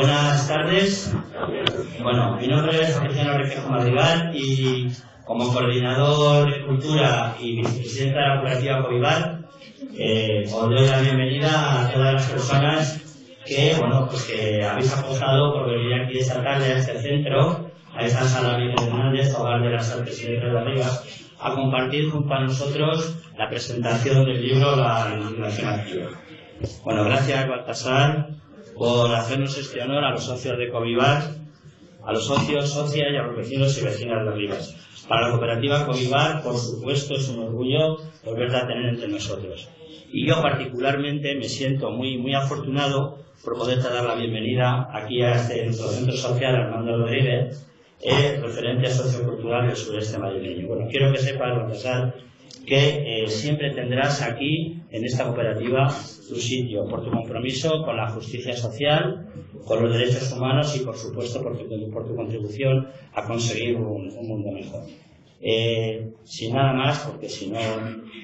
Buenas tardes. Bueno, mi nombre es Cristiano Requejo Madrigal y como coordinador de cultura y vicepresidenta de la cooperativa Covivar, os doy la bienvenida a todas las personas que, que habéis apostado por venir aquí esta tarde a este centro, a esta sala Miguel Hernández, hogar de las artes y letras de Rivas, a compartir junto a nosotros la presentación del libro La Indignación Activa. Bueno, gracias Baltasar por hacernos este honor a los socios de Covivar, a los socios, socias y a los vecinos y vecinas de Rivas. Para la cooperativa Covivar, por supuesto, es un orgullo volverla a tener entre nosotros. Y yo particularmente me siento muy afortunado por poder dar la bienvenida aquí a nuestro centro social Armando Rodríguez, referente sociocultural del sureste madrileño. Bueno, quiero que sepas, Baltasar, que siempre tendrás aquí, en esta cooperativa, tu sitio, por tu compromiso con la justicia social, con los derechos humanos y, por supuesto, por tu contribución a conseguir un mundo mejor. Sin nada más, porque si no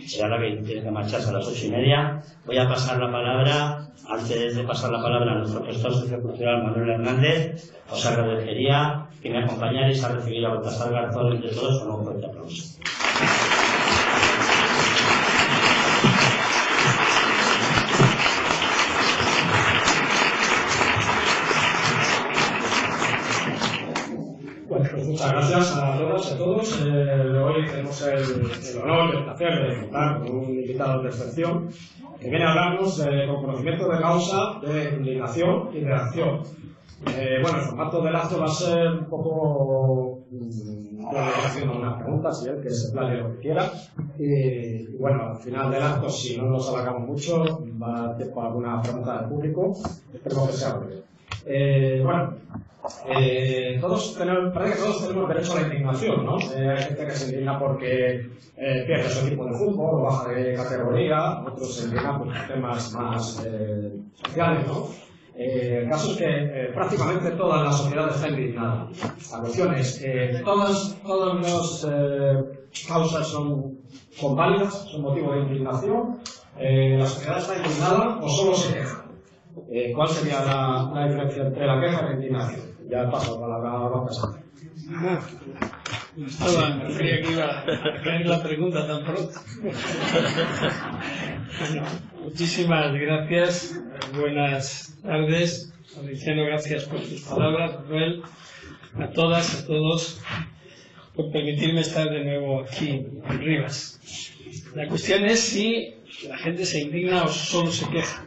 será la que tiene que marcharse a las 8:30, voy a pasar la palabra, antes de pasar la palabra a nuestro gestor sociocultural Manuel Hernández, os agradecería que me acompañarais a recibir a Baltasar Garzón entre todos con un fuerte aplauso. Muchas gracias a todas y a todos. Hoy tenemos el honor y el placer de contar con un invitado de excepción que viene a hablarnos con conocimiento de causa, de indignación y de acción. El formato del acto va a ser un poco haciendo una pregunta, si él que se planee lo que quiera. Y al final del acto, si no nos alargamos mucho, va a dar tiempo a alguna pregunta del público. Esperemos que sea breve. Parece que todos tenemos derecho a la indignación, ¿no? Hay gente que se indigna porque pierde su equipo de fútbol o baja de categoría, otros se indignan por temas más sociales, ¿no? El caso es que prácticamente toda la sociedad está indignada. La cuestión es que todas las causas son válidas, son motivo de indignación. La sociedad está indignada o solo se queja. ¿Cuál sería la diferencia entre la queja y la indignación? Ya paso la palabra a Baltasar. No creía que iba a caer la pregunta tan pronto. Muchísimas gracias. Buenas tardes. Feliciano, gracias por tus palabras. Manuel, a todas, a todos, por permitirme estar de nuevo aquí en Rivas. La cuestión es si la gente se indigna o solo se queja.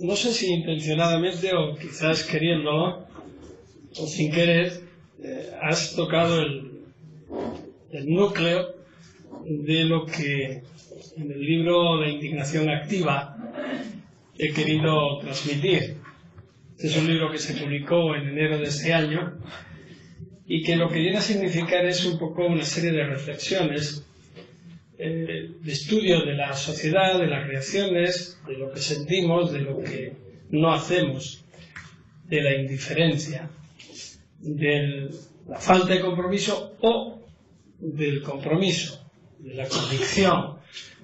No sé si intencionadamente o quizás queriéndolo o sin querer, has tocado el núcleo de lo que en el libro La Indignación Activa he querido transmitir. Este es un libro que se publicó en enero de este año y que lo que viene a significar es un poco una serie de reflexiones de estudio de la sociedad, de las reacciones, de lo que sentimos, de lo que no hacemos, de la indiferencia, de la falta de compromiso o del compromiso, de la convicción,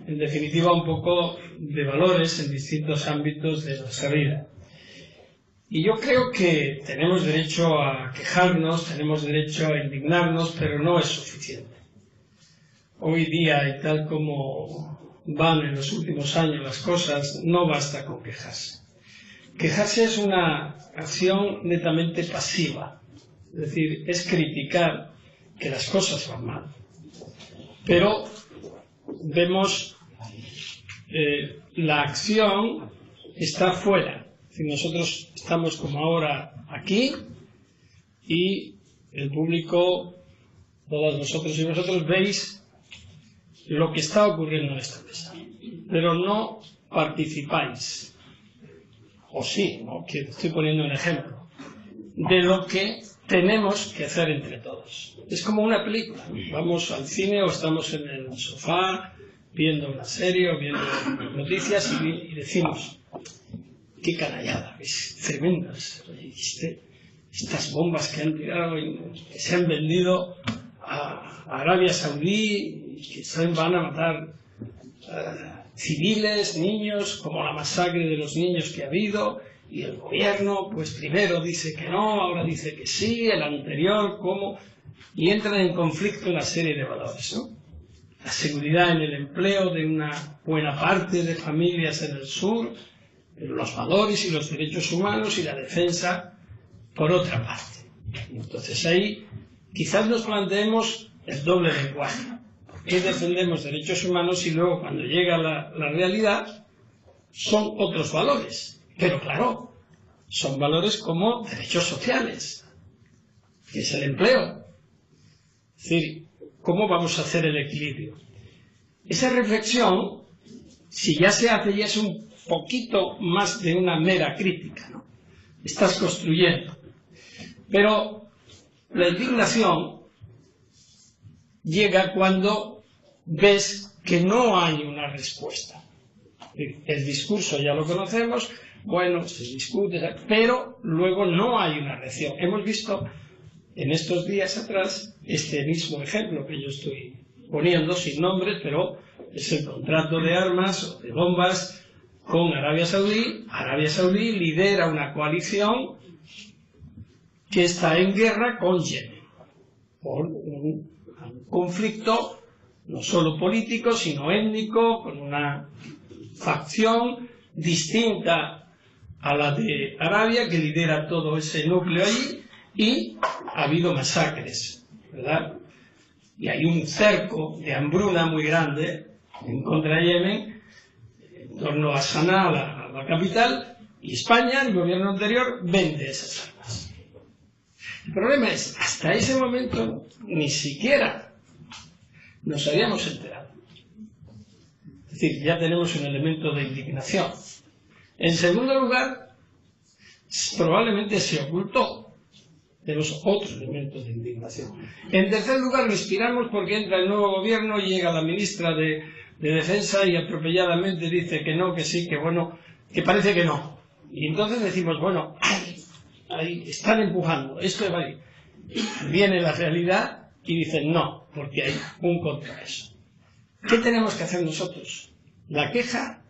en definitiva un poco de valores en distintos ámbitos de nuestra vida. Y yo creo que tenemos derecho a quejarnos, tenemos derecho a indignarnos, pero no es suficiente. Hoy día, y tal como van en los últimos años las cosas, no basta con quejarse. Quejarse es una acción netamente pasiva, es decir, es criticar que las cosas van mal. Pero vemos la acción está fuera. Es decir, nosotros estamos como ahora aquí y el público, todos vosotros y vosotros veis lo que está ocurriendo en esta mesa, pero no participáis, o sí, ¿no? Que estoy poniendo un ejemplo de lo que tenemos que hacer entre todos. Es como una película, vamos al cine o estamos en el sofá viendo una serie o viendo noticias y decimos, qué canallada, es tremendas, estas bombas que han tirado y que se han vendido a Arabia Saudí, que van a matar civiles, niños, como la masacre de los niños que ha habido, y el gobierno, pues primero dice que no, ahora dice que sí, el anterior, ¿cómo? Y entran en conflicto una serie de valores, ¿no? La seguridad en el empleo de una buena parte de familias en el sur, pero los valores y los derechos humanos y la defensa por otra parte. Entonces ahí quizás nos planteemos el doble lenguaje. ¿Por qué defendemos derechos humanos y luego cuando llega la realidad son otros valores? Pero claro, son valores como derechos sociales, que es el empleo. Es decir, ¿cómo vamos a hacer el equilibrio? Esa reflexión, si ya se hace, ya es un poquito más de una mera crítica, ¿no? Estás construyendo. Pero la indignación llega cuando ves que no hay una respuesta. El discurso ya lo conocemos, bueno, se discute, pero luego no hay una reacción. Hemos visto en estos días atrás este mismo ejemplo que yo estoy poniendo sin nombres, pero es el contrato de armas o de bombas con Arabia Saudí. Arabia Saudí lidera una coalición que está en guerra con Yemen por un conflicto no solo político sino étnico, con una facción distinta a la de Arabia que lidera todo ese núcleo allí, y ha habido masacres, ¿verdad? Y hay un cerco de hambruna muy grande en contra de Yemen, en torno a Sanaa, la capital, y España, el gobierno anterior, vende esas armas. El problema es, hasta ese momento ni siquiera nos habíamos enterado. Es decir, ya tenemos un elemento de indignación. En segundo lugar, probablemente se ocultó. Tenemos otro elemento de indignación. En tercer lugar, respiramos porque entra el nuevo gobierno y llega la ministra de Defensa y atropelladamente dice que no, que sí, que bueno, que parece que no. Y entonces decimos, bueno, ahí están empujando, esto va ahí. Viene la realidad y dicen no, porque hay un contrapeso. ¿Qué tenemos que hacer nosotros? ¿La queja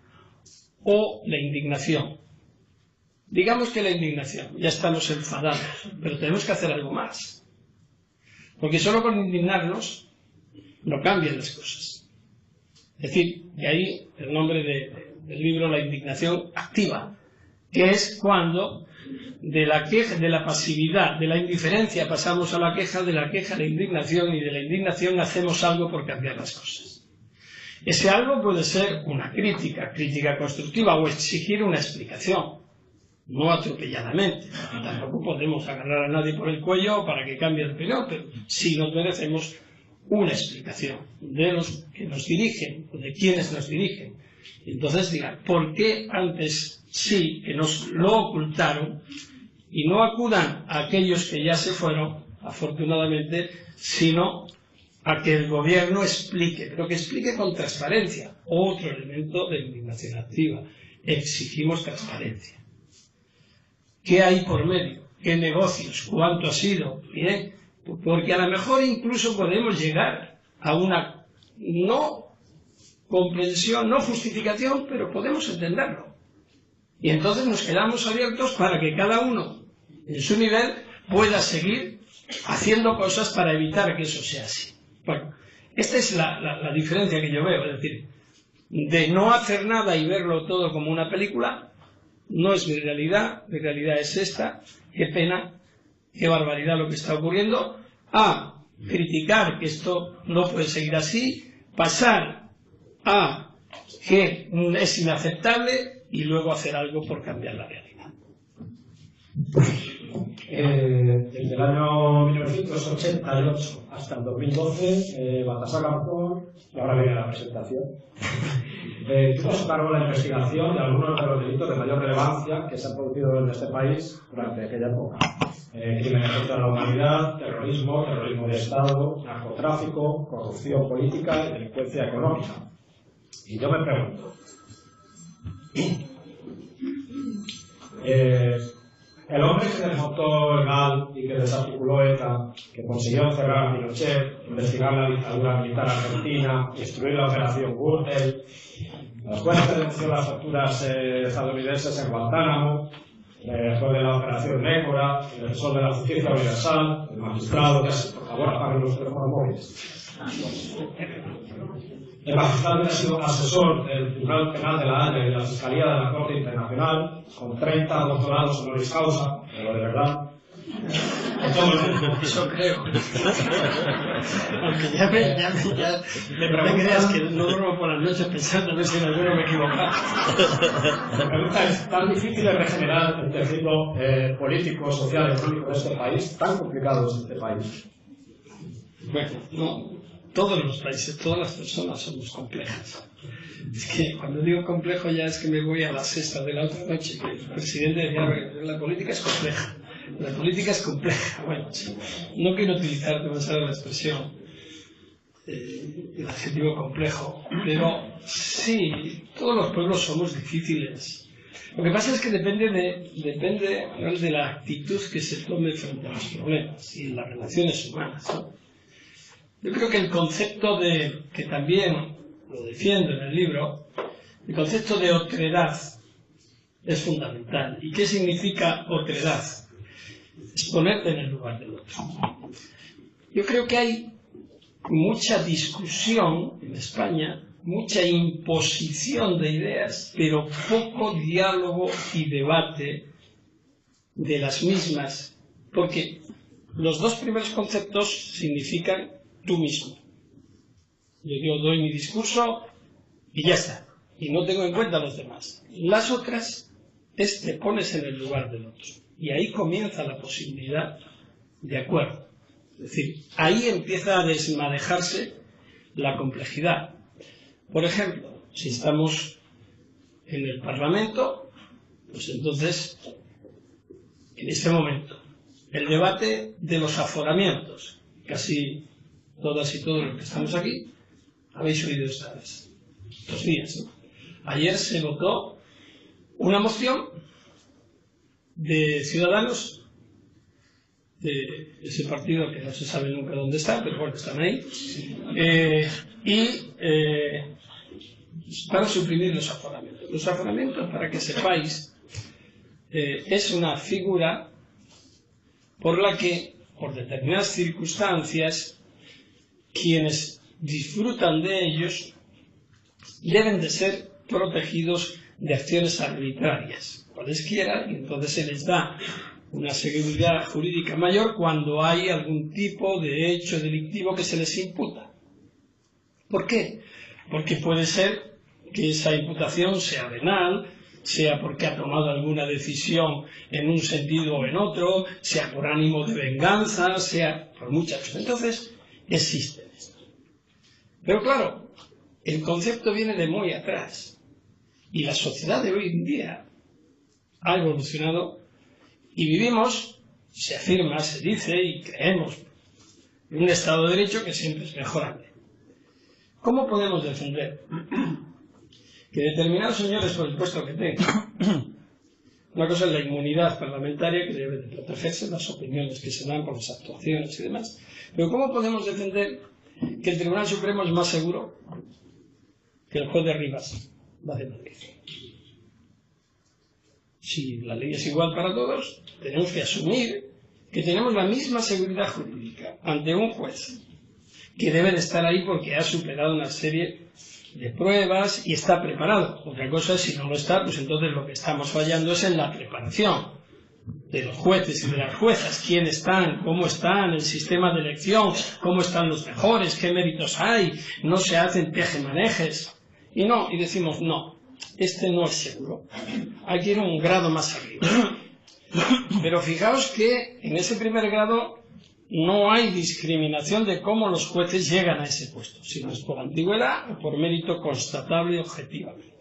o la indignación? Digamos que la indignación, ya estamos enfadados, pero tenemos que hacer algo más. Porque solo con indignarnos no cambian las cosas. Es decir, de ahí el nombre del libro, La indignación activa, que es cuando de la queja, de la pasividad, de la indiferencia pasamos a la queja, de la queja a la indignación y de la indignación hacemos algo por cambiar las cosas. Ese algo puede ser una crítica constructiva o exigir una explicación. No atropelladamente, tampoco podemos agarrar a nadie por el cuello para que cambie de opinión, pero sí nos merecemos una explicación de los que nos dirigen, o de quienes nos dirigen. Entonces digan, ¿por qué antes sí que nos lo ocultaron y no acudan a aquellos que ya se fueron, afortunadamente, sino a que el gobierno explique, pero que explique con transparencia? Otro elemento de indignación activa. Exigimos transparencia. ¿Qué hay por medio? ¿Qué negocios? ¿Cuánto ha sido? Bien, porque a lo mejor incluso podemos llegar a una no comprensión, no justificación, pero podemos entenderlo. Y entonces nos quedamos abiertos para que cada uno, en su nivel, pueda seguir haciendo cosas para evitar que eso sea así. Bueno, esta es la diferencia que yo veo, es decir, de no hacer nada y verlo todo como una película. No es mi realidad es esta, qué pena, qué barbaridad lo que está ocurriendo, a criticar que esto no puede seguir así, pasar a que es inaceptable y luego hacer algo por cambiar la realidad. Desde el año 1988 hasta el 2012, Baltasar Garzón, y ahora viene la presentación, tuvo a su cargo la investigación de algunos de los delitos de mayor relevancia que se han producido en este país durante aquella época. Crímenes contra la humanidad, terrorismo de Estado, narcotráfico, corrupción política y delincuencia económica. Y yo me pregunto, el hombre que desmontó el GAL y que desarticuló ETA, que consiguió encerrar a Pinochet, investigar la dictadura militar argentina, instruir la operación Gürtel, las cuales denunció las facturas estadounidenses en Guantánamo, Después de la operación Nécora, el defensor de la justicia universal, el magistrado, que es, por favor, apaguen los teléfonos móviles. El magistrado que ha sido asesor del Tribunal Penal de la Haya y de la Fiscalía de la Corte Internacional, con 30 doctorados honoris causa, pero de verdad. Eso creo. Aunque ya me creas que no duermo por las noches pensando a ver si en alguno me he equivocado. La pregunta es, ¿tan difícil de regenerar el tejido político, social y económico de este país? ¿Tan complicado es este país? Bueno, no. Todos los países, todas las personas somos complejas. Es que cuando digo complejo ya es que me voy a la sexta de la otra noche, que el presidente decía que la política es compleja. La política es compleja. Bueno, sí. No quiero utilizar demasiado la expresión, el adjetivo complejo, pero sí, todos los pueblos somos difíciles. Lo que pasa es que depende de la actitud que se tome frente a los problemas y las relaciones humanas, ¿no? Yo creo que el concepto que también lo defiendo en el libro, el concepto de otredad es fundamental. ¿Y qué significa otredad? Es ponerte en el lugar del otro. Yo creo que hay mucha discusión en España, mucha imposición de ideas, pero poco diálogo y debate de las mismas, porque los dos primeros conceptos significan tú mismo. Yo doy mi discurso y ya está, y no tengo en cuenta a los demás. Las otras es te pones en el lugar del otro, y ahí comienza la posibilidad de acuerdo. Es decir, ahí empieza a desmadejarse la complejidad. Por ejemplo, si estamos en el Parlamento, pues entonces, en este momento, el debate de los aforamientos, casi todas y todos los que estamos aquí, habéis oído estos días, ¿no? Ayer se votó una moción de Ciudadanos, de ese partido que no se sabe nunca dónde está, pero bueno, están ahí, para suprimir los aforamientos. Los aforamientos, para que sepáis, es una figura por la que, por determinadas circunstancias, quienes disfrutan de ellos deben de ser protegidos de acciones arbitrarias, cualesquiera, y entonces se les da una seguridad jurídica mayor cuando hay algún tipo de hecho delictivo que se les imputa. ¿Por qué? Porque puede ser que esa imputación sea venal, sea porque ha tomado alguna decisión en un sentido o en otro, sea por ánimo de venganza, sea por muchas cosas. Entonces, existen esto. Pero claro, el concepto viene de muy atrás. Y la sociedad de hoy en día ha evolucionado y vivimos, se afirma, se dice y creemos, en un Estado de Derecho que siempre es mejorable. ¿Cómo podemos defender que determinados señores, por el puesto que tengan, una cosa es la inmunidad parlamentaria, que debe de protegerse, las opiniones que se dan por las actuaciones y demás, pero ¿cómo podemos defender que el Tribunal Supremo es más seguro que el juez de Rivas va de Madrid? Si la ley es igual para todos, tenemos que asumir que tenemos la misma seguridad jurídica ante un juez que debe de estar ahí porque ha superado una serie de pruebas y está preparado. Otra cosa es si no lo está, pues entonces lo que estamos fallando es en la preparación de los jueces y de las juezas. ¿Quién están? ¿Cómo están? El sistema de elección. ¿Cómo están los mejores? ¿Qué méritos hay? No se hacen tejemanejes. Y decimos no. Este no es seguro. Hay que ir un grado más arriba. Pero fijaos que en ese primer grado no hay discriminación de cómo los jueces llegan a ese puesto, sino es por antigüedad o por mérito constatable objetivamente.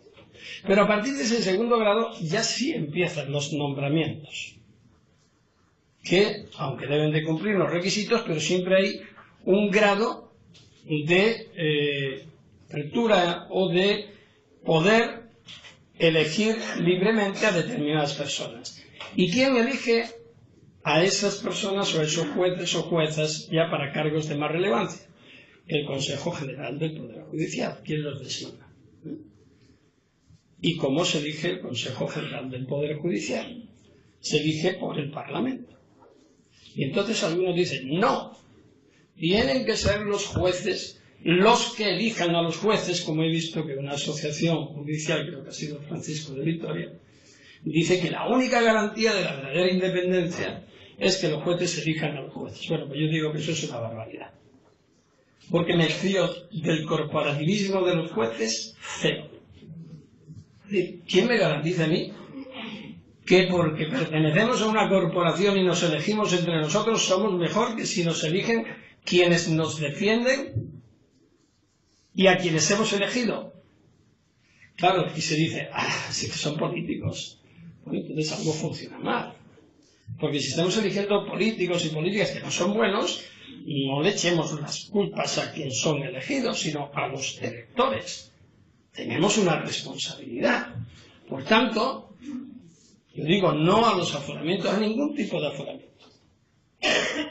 Pero a partir de ese segundo grado ya sí empiezan los nombramientos, que aunque deben de cumplir los requisitos, pero siempre hay un grado de apertura o de poder elegir libremente a determinadas personas. ¿Y quién elige a esas personas o a esos jueces o juezas ya para cargos de más relevancia? El Consejo General del Poder Judicial. ¿Quién los designa? ¿Y cómo se elige el Consejo General del Poder Judicial? se elige por el Parlamento. Y entonces algunos dicen, no, tienen que ser los jueces los que elijan a los jueces, como he visto que una asociación judicial, creo que ha sido Francisco de Vitoria, dice que la única garantía de la verdadera independencia es que los jueces elijan a los jueces. Bueno, pues yo digo que eso es una barbaridad. Porque me fío del corporativismo de los jueces, cero. ¿Quién me garantiza a mí que porque pertenecemos a una corporación y nos elegimos entre nosotros somos mejor que si nos eligen quienes nos defienden y a quienes hemos elegido? Claro, y se dice, sí que son políticos. Bueno, entonces algo funciona mal. Porque si estamos eligiendo políticos y políticas que no son buenos, no le echemos las culpas a quien son elegidos, sino a los electores. Tenemos una responsabilidad. Por tanto, yo digo no a los aforamientos, a ningún tipo de aforamiento.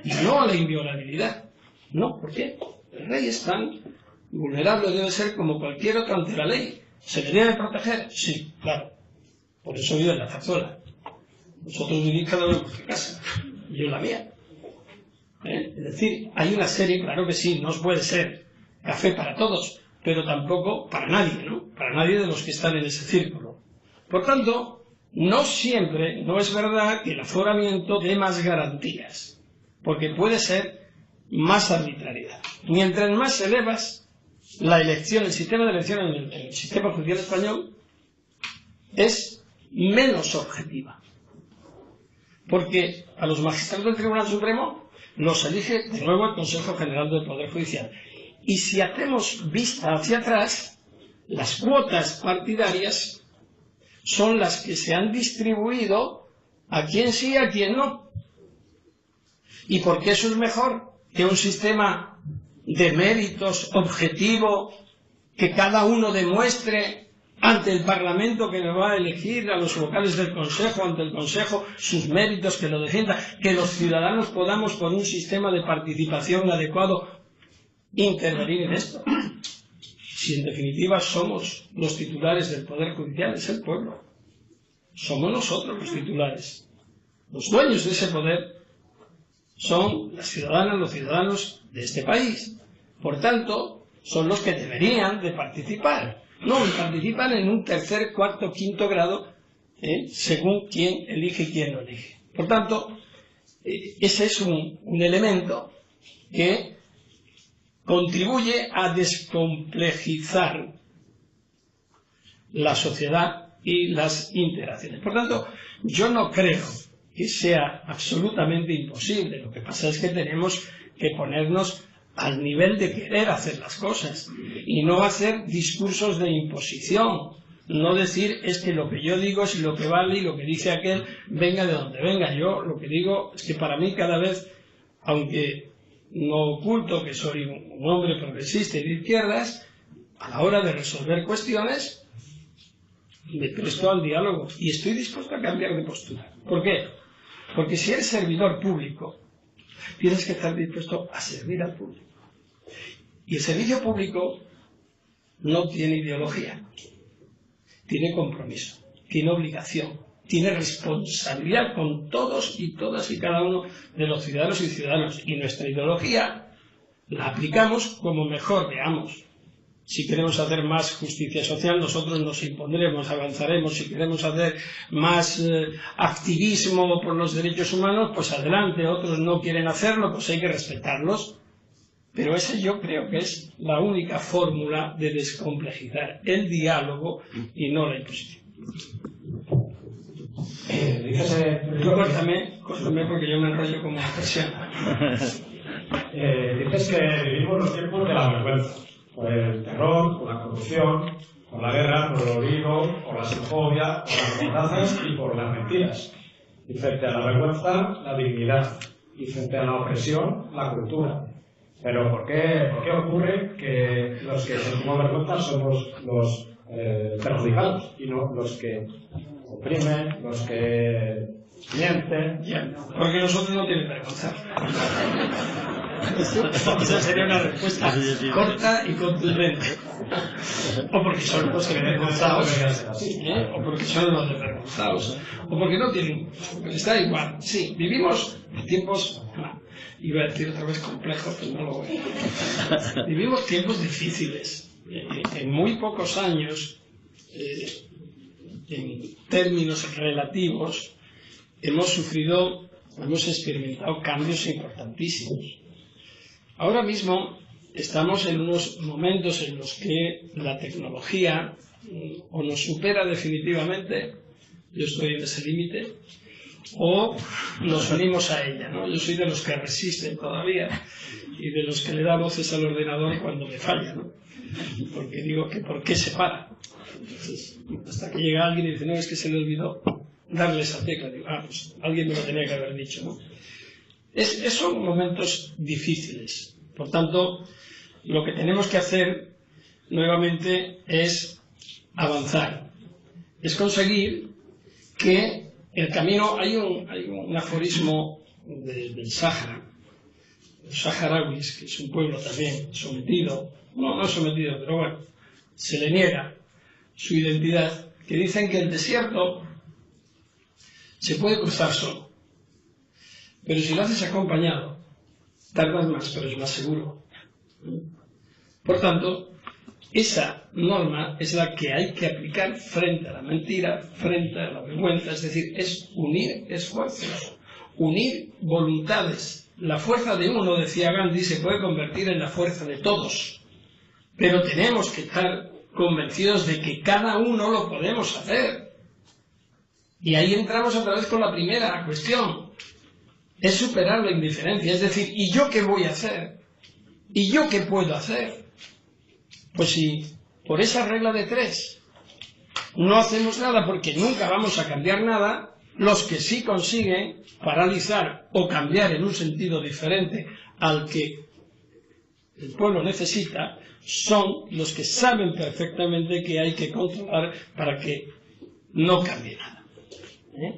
Y no a la inviolabilidad. No, ¿por qué? El rey es tan vulnerable, debe ser como cualquier otro ante la ley. ¿Se le debe proteger? Sí, claro. Por eso vive en la zarzuela. Vosotros vivís cada uno en vuestra casa, yo en la mía. Es decir, hay una serie, claro que sí, no puede ser café para todos, pero tampoco para nadie, ¿no? Para nadie de los que están en ese círculo. Por tanto, no siempre, no es verdad que el aforamiento dé más garantías, porque puede ser más arbitrariedad. Mientras más elevas la elección, el sistema de elección en el sistema judicial español es menos objetiva. Porque a los magistrados del Tribunal Supremo los elige de nuevo el Consejo General del Poder Judicial. Y si hacemos vista hacia atrás, las cuotas partidarias son las que se han distribuido a quien sí y a quien no. ¿Y por qué eso es mejor que un sistema de méritos objetivo, que cada uno demuestre ante el Parlamento que lo va a elegir, a los vocales del Consejo, ante el Consejo, sus méritos, que lo defienda, que los ciudadanos podamos, por un sistema de participación adecuado, intervenir en esto? Si en definitiva somos los titulares del Poder Judicial, es el pueblo. Somos nosotros los titulares. Los dueños de ese poder son las ciudadanas, los ciudadanos de este país. Por tanto, son los que deberían de participar. No, participan en un tercer, cuarto, quinto grado, según quién elige y quién no elige. Por tanto, ese es un elemento que contribuye a descomplejizar la sociedad y las interacciones. Por tanto, yo no creo que sea absolutamente imposible. Lo que pasa es que tenemos que ponernos al nivel de querer hacer las cosas y no hacer discursos de imposición, no decir es que lo que yo digo es lo que vale y lo que dice aquel venga de donde venga. Yo lo que digo es que para mí cada vez, aunque no oculto que soy un hombre progresista y de izquierdas, a la hora de resolver cuestiones me presto al diálogo y estoy dispuesto a cambiar de postura. ¿Por qué? Porque si eres servidor público tienes que estar dispuesto a servir al público. Y el servicio público no tiene ideología, tiene compromiso, tiene obligación, tiene responsabilidad con todos y todas y cada uno de los ciudadanos y ciudadanos. Y nuestra ideología la aplicamos como mejor veamos. Si queremos hacer más justicia social, nosotros nos impondremos, avanzaremos. Si queremos hacer más activismo por los derechos humanos, pues adelante. Otros no quieren hacerlo, pues hay que respetarlos. Pero esa yo creo que es la única fórmula de descomplejizar el diálogo y no la imposición. Córtame porque yo me enrollo como una persiana. Dices que vivimos los tiempos de la vergüenza. Por el terror, por la corrupción, por la guerra, por el olvido, por la xenofobia, por las amenazas y por las mentiras. Y frente a la vergüenza, la dignidad. Y frente a la opresión, la cultura. Pero ¿por qué ocurre que los que sentimos vergüenza somos los perjudicados y no los que oprimen, los que miente. Ya, porque nosotros no tienen vergüenza. Esa sería una respuesta corta y contundente. O porque son los desvergonzados, o porque son los desvergonzados, o porque no tienen, les da igual. Sí, vivimos tiempos, iba a decir otra vez complejos, pero no lo voy a decir. Vivimos tiempos difíciles. En muy pocos años, en términos relativos, hemos experimentado cambios importantísimos. Ahora mismo estamos en unos momentos en los que la tecnología o nos supera definitivamente, yo estoy en ese límite, o nos unimos a ella, ¿no? Yo soy de los que resisten todavía y de los que le da voces al ordenador cuando me falla, ¿no? Porque digo que ¿por qué se para? Entonces, hasta que llega alguien y dice, no, es que se le olvidó darle esa tecla. Digo, pues alguien me lo tenía que haber dicho, ¿no? Son momentos difíciles. Por tanto, lo que tenemos que hacer nuevamente es avanzar. Es conseguir que el camino... Hay un aforismo del Sáhara, los saharauis, que es un pueblo también sometido, no sometido, pero bueno, se le niega su identidad, que dicen que el desierto se puede cruzar solo, pero si lo haces acompañado, tardas más, pero es más seguro. Por tanto, esa norma es la que hay que aplicar frente a la mentira, frente a la vergüenza, es decir, es unir esfuerzos, unir voluntades. La fuerza de uno, decía Gandhi, se puede convertir en la fuerza de todos, pero tenemos que estar convencidos de que cada uno lo podemos hacer. Y ahí entramos otra vez con la primera cuestión. Es superar la indiferencia, es decir, ¿y yo qué voy a hacer? ¿Y yo qué puedo hacer? Pues si por esa regla de 3 no hacemos nada porque nunca vamos a cambiar nada, los que sí consiguen paralizar o cambiar en un sentido diferente al que el pueblo necesita, son los que saben perfectamente que hay que controlar para que no cambie nada,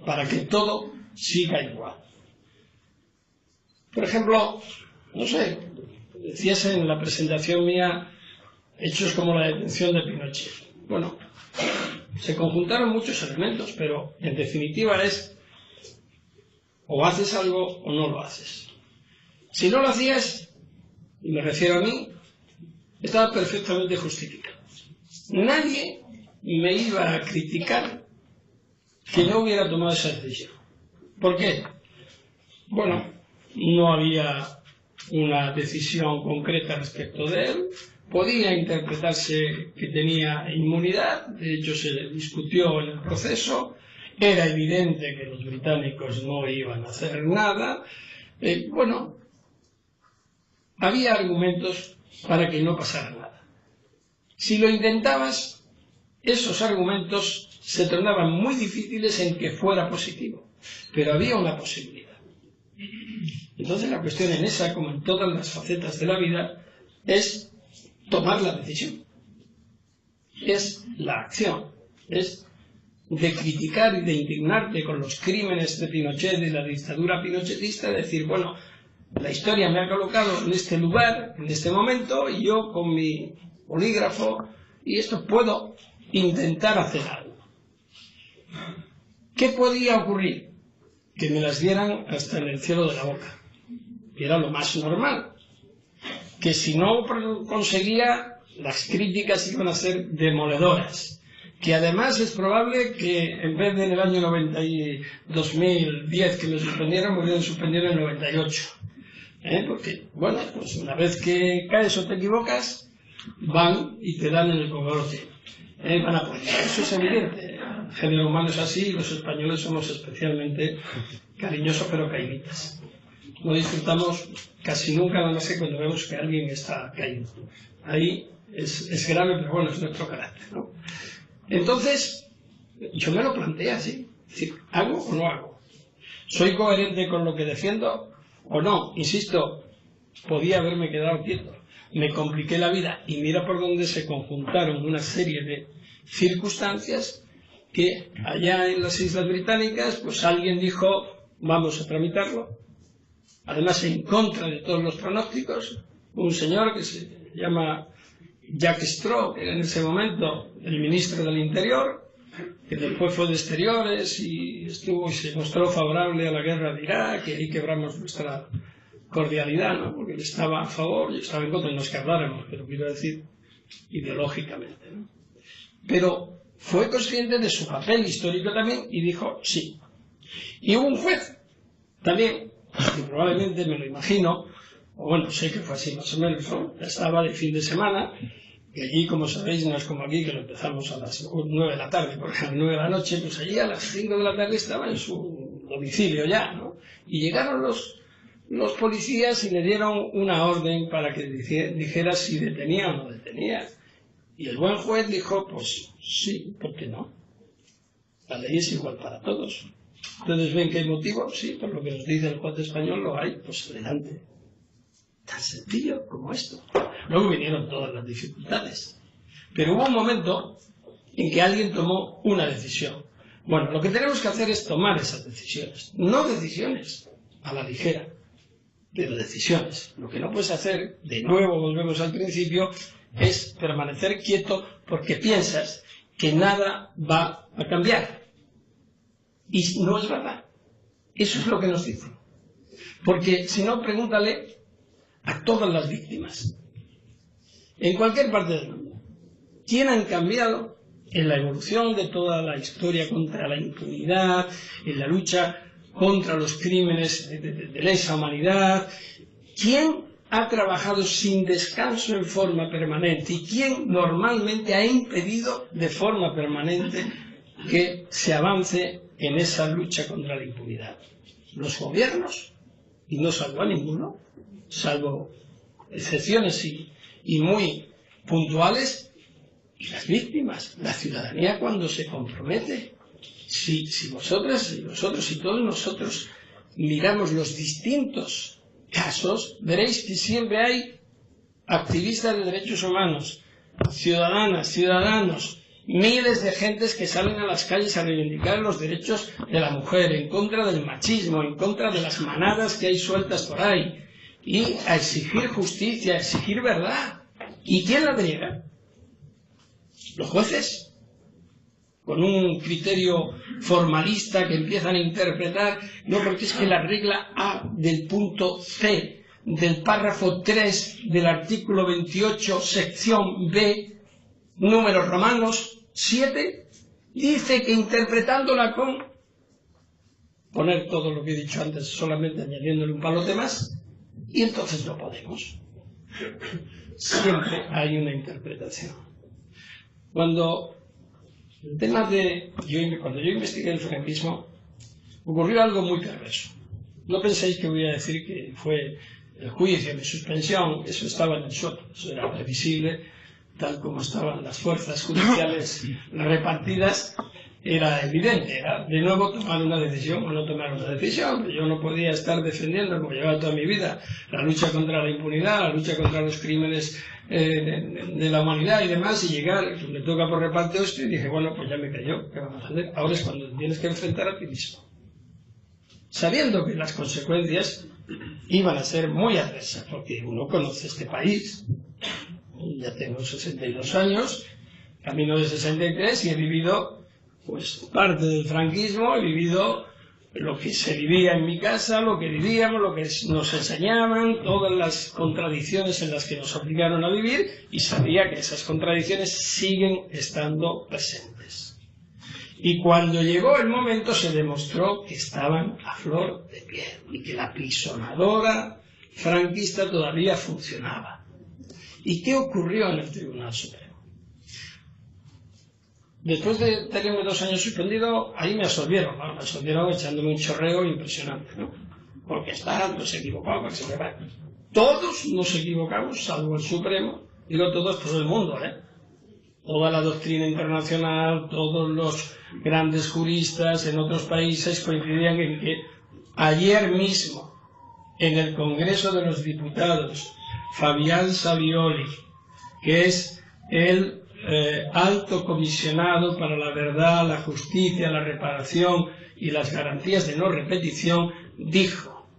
para que todo siga igual. Por ejemplo, no sé, decías en la presentación mía hechos como la detención de Pinochet. Bueno, se conjuntaron muchos elementos, pero en definitiva es o haces algo o no lo haces. Si no lo hacías, y me refiero a mí, estaba perfectamente justificado. Nadie me iba a criticar que no hubiera tomado esa decisión. ¿Por qué? Bueno, no había una decisión concreta respecto de él. Podía interpretarse que tenía inmunidad, de hecho se discutió en el proceso, era evidente que los británicos no iban a hacer nada. Bueno, había argumentos para que no pasara nada. Si lo intentabas, esos argumentos se tornaban muy difíciles en que fuera positivo, pero había una posibilidad. Entonces la cuestión en esa, como en todas las facetas de la vida, es tomar la decisión. Es la acción. Es de criticar y de indignarte con los crímenes de Pinochet y la dictadura pinochetista, decir, bueno, la historia me ha colocado en este lugar, en este momento, y yo con mi bolígrafo, y esto puedo intentar hacer algo. ¿Qué podía ocurrir? Que me las dieran hasta en el cielo de la boca. Y era lo más normal. Que si no conseguía, las críticas iban a ser demoledoras. Que además es probable que en vez de en el año 2010 que me suspendieron, me hubieran suspendido en el 98. Porque, bueno, pues una vez que caes o te equivocas, van y te dan en el cogorote. Van a poner. Eso es evidente. El género humano es así y los españoles somos especialmente cariñosos pero caíditas. No disfrutamos casi nunca, nada más que cuando vemos que alguien está caído. Ahí es grave, pero bueno, es nuestro carácter, ¿no? Entonces, yo me lo planteé así. Es decir, ¿hago o no hago? ¿Soy coherente con lo que defiendo o no? Insisto, podía haberme quedado quieto. Me compliqué la vida y mira por dónde se conjuntaron una serie de circunstancias que allá en las Islas Británicas, pues alguien dijo, vamos a tramitarlo, además en contra de todos los pronósticos, un señor que se llama Jack Straw, que era en ese momento el ministro del Interior, que después fue de Exteriores y estuvo y se mostró favorable a la guerra de Irak, y ahí quebramos nuestra cordialidad, ¿no? Porque él estaba a favor, yo estaba en contra, no es que habláramos, pero quiero decir ideológicamente, ¿no? Pero fue consciente de su papel histórico también y dijo sí. Y hubo un juez también, que probablemente me lo imagino, o bueno, sé que fue así más o menos, ¿no? Estaba de fin de semana, que allí, como sabéis, no es como aquí, que lo empezamos a las 9 de la tarde, porque a las 9 de la noche, pues allí a las 5 de la tarde estaba en su domicilio ya, ¿no? Y llegaron los policías y le dieron una orden para que dijera si detenía o no detenía. Y el buen juez dijo, pues sí, ¿por qué no? La ley es igual para todos. ¿Ustedes ven que hay motivo? Sí, por lo que nos dice el juez español lo hay, pues adelante. Tan sencillo como esto. Luego vinieron todas las dificultades. Pero hubo un momento en que alguien tomó una decisión. Bueno, lo que tenemos que hacer es tomar esas decisiones. No decisiones a la ligera, pero decisiones. Lo que no puedes hacer, de nuevo volvemos al principio, es permanecer quieto porque piensas que nada va a cambiar. Y no es verdad. Eso es lo que nos dicen. Porque si no, pregúntale a todas las víctimas, en cualquier parte del mundo, ¿quién han cambiado en la evolución de toda la historia contra la impunidad, en la lucha contra los crímenes de lesa humanidad? ¿Quién ha trabajado sin descanso en forma permanente y quién normalmente ha impedido de forma permanente que se avance en esa lucha contra la impunidad? Los gobiernos, y no salvo a ninguno, salvo excepciones y muy puntuales, y las víctimas, la ciudadanía cuando se compromete. Si vosotras y vosotros y todos nosotros miramos los distintos casos, veréis que siempre hay activistas de derechos humanos, ciudadanas, ciudadanos, miles de gentes que salen a las calles a reivindicar los derechos de la mujer, en contra del machismo, en contra de las manadas que hay sueltas por ahí, y a exigir justicia, a exigir verdad. ¿Y quién la niega? Los jueces, con un criterio formalista que empiezan a interpretar, no, porque es que la regla A del punto C del párrafo 3 del artículo 28, sección B, números romanos 7, dice que interpretándola con poner todo lo que he dicho antes, solamente añadiéndole un palote más, y entonces no podemos. Siempre hay una interpretación. Cuando yo investigué el franquismo, ocurrió algo muy perverso. No penséis que voy a decir que fue el juicio de suspensión, eso estaba en el suelo, eso era previsible, tal como estaban las fuerzas judiciales repartidas, era evidente, era de nuevo tomar una decisión o no tomar una decisión. Yo no podía estar defendiendo, como llevaba toda mi vida, la lucha contra la impunidad, la lucha contra los crímenes de la humanidad y demás, y llegar, me toca por reparto esto, y dije, bueno, pues ya me cayó, ¿qué vamos a hacer? Ahora es cuando te tienes que enfrentar a ti mismo, sabiendo que las consecuencias iban a ser muy adversas, porque uno conoce este país, ya tengo 62 años, camino de 63, y he vivido pues parte del franquismo, he vivido lo que se vivía en mi casa, lo que vivíamos, lo que nos enseñaban, todas las contradicciones en las que nos obligaron a vivir, y sabía que esas contradicciones siguen estando presentes. Y cuando llegó el momento se demostró que estaban a flor de piel y que la pisonadora franquista todavía funcionaba. ¿Y qué ocurrió en el Tribunal Supremo? Después de tenerme 2 años suspendido, ahí me absolvieron, ¿no? Me absolvieron echándome un chorreo impresionante, ¿no? Porque nos equivocamos, todos nos equivocamos, salvo el Supremo, digo todos, todo el mundo, Toda la doctrina internacional, todos los grandes juristas en otros países coincidían en que ayer mismo, en el Congreso de los Diputados, Fabián Savioli, que es el alto comisionado para la verdad, la justicia, la reparación y las garantías de no repetición, dijo: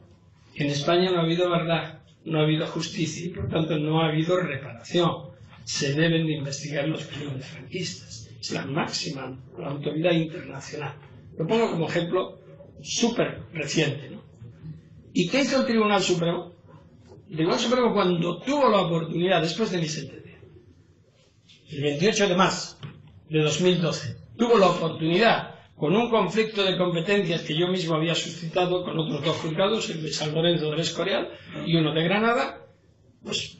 en España no ha habido verdad, no ha habido justicia y por tanto no ha habido reparación. Se deben de investigar los crímenes franquistas. Es la máxima autoridad internacional. Lo pongo como ejemplo súper reciente, ¿no? ¿Y qué hizo el Tribunal Supremo? El Tribunal Supremo, cuando tuvo la oportunidad, después de mi sentencia, el 28 de marzo de 2012, tuvo la oportunidad, con un conflicto de competencias que yo mismo había suscitado con otros dos juzgados, el de San Lorenzo del Escorial y uno de Granada, pues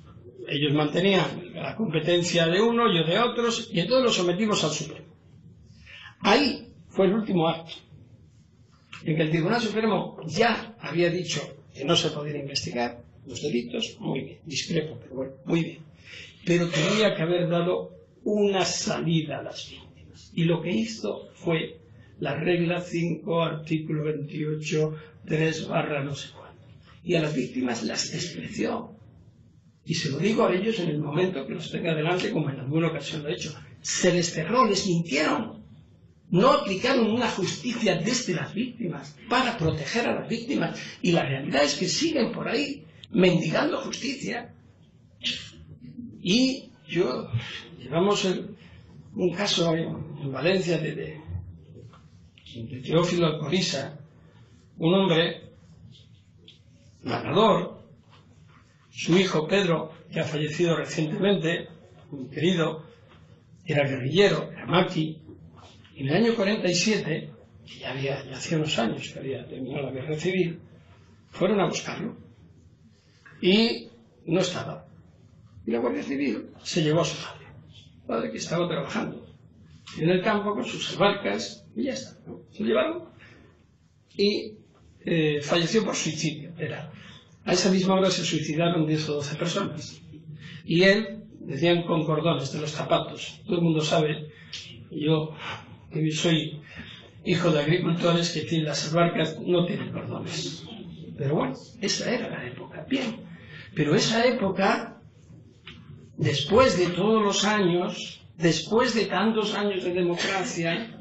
ellos mantenían la competencia de uno, yo de otros, y entonces lo sometimos al Supremo. Ahí fue el último acto en que el Tribunal Supremo ya había dicho que no se podían investigar los delitos. Muy bien, discrepo, pero bueno, muy bien. Pero tenía que haber dado una salida a las víctimas. Y lo que hizo fue la regla 5, artículo 28, 3 / no sé cuánto. Y a las víctimas las despreció. Y se lo digo a ellos en el momento que los tenga delante, como en alguna ocasión lo he hecho. Se les cerró, les mintieron. No aplicaron una justicia desde las víctimas para proteger a las víctimas. Y la realidad es que siguen por ahí mendigando justicia. Y llevamos un caso en Valencia de Teófilo Alcoriza, un hombre ganador. Su hijo Pedro, que ha fallecido recientemente, muy querido, era guerrillero, era maqui. En el año 47, que ya hacía unos años que había terminado la guerra civil, fueron a buscarlo y no estaba. Y la Guardia Civil se llevó a su padre que estaba trabajando en el campo con sus barcas y ya está, ¿no? Se lo llevaron y falleció por suicidio. A esa misma hora se suicidaron 10 o 12 personas. Y él, decían, con cordones de los zapatos. Todo el mundo sabe, yo que soy hijo de agricultores, que las barcas no tienen cordones. Pero bueno, esa era la época. Bien, pero esa época, después de todos los años, después de tantos años de democracia,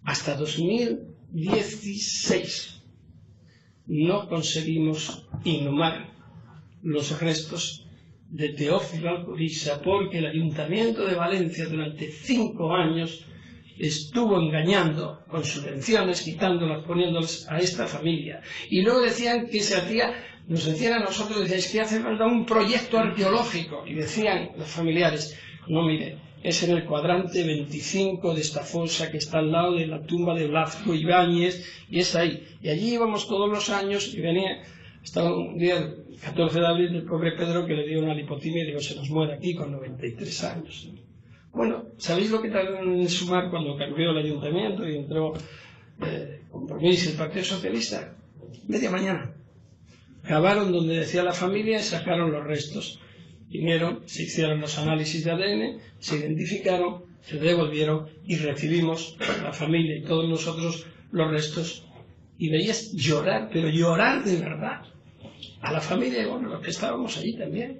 hasta 2016, no conseguimos inhumar los restos de Teófilo Alcoriza, porque el Ayuntamiento de Valencia durante 5 años estuvo engañando con subvenciones, quitándolas, poniéndolas a esta familia. Y luego decían que nos decían a nosotros, decían, que hace falta un proyecto arqueológico. Y decían los familiares, no, mire, es en el cuadrante 25 de esta fosa que está al lado de la tumba de Blasco Ibáñez, y es ahí. Y allí íbamos todos los años y venía, hasta un día, el 14 de abril, el pobre Pedro, que le dio una lipotimia y digo, se nos muere aquí con 93 años. Bueno, ¿sabéis lo que tardaron en sumar cuando cambió el ayuntamiento y entró Compromís y el Partido Socialista? Media mañana. Cavaron donde decía la familia y sacaron los restos. Vinieron, se hicieron los análisis de ADN, se identificaron, se devolvieron y recibimos, la familia y todos nosotros, los restos. Y veías llorar, pero llorar de verdad, a la familia y bueno, los que estábamos allí también.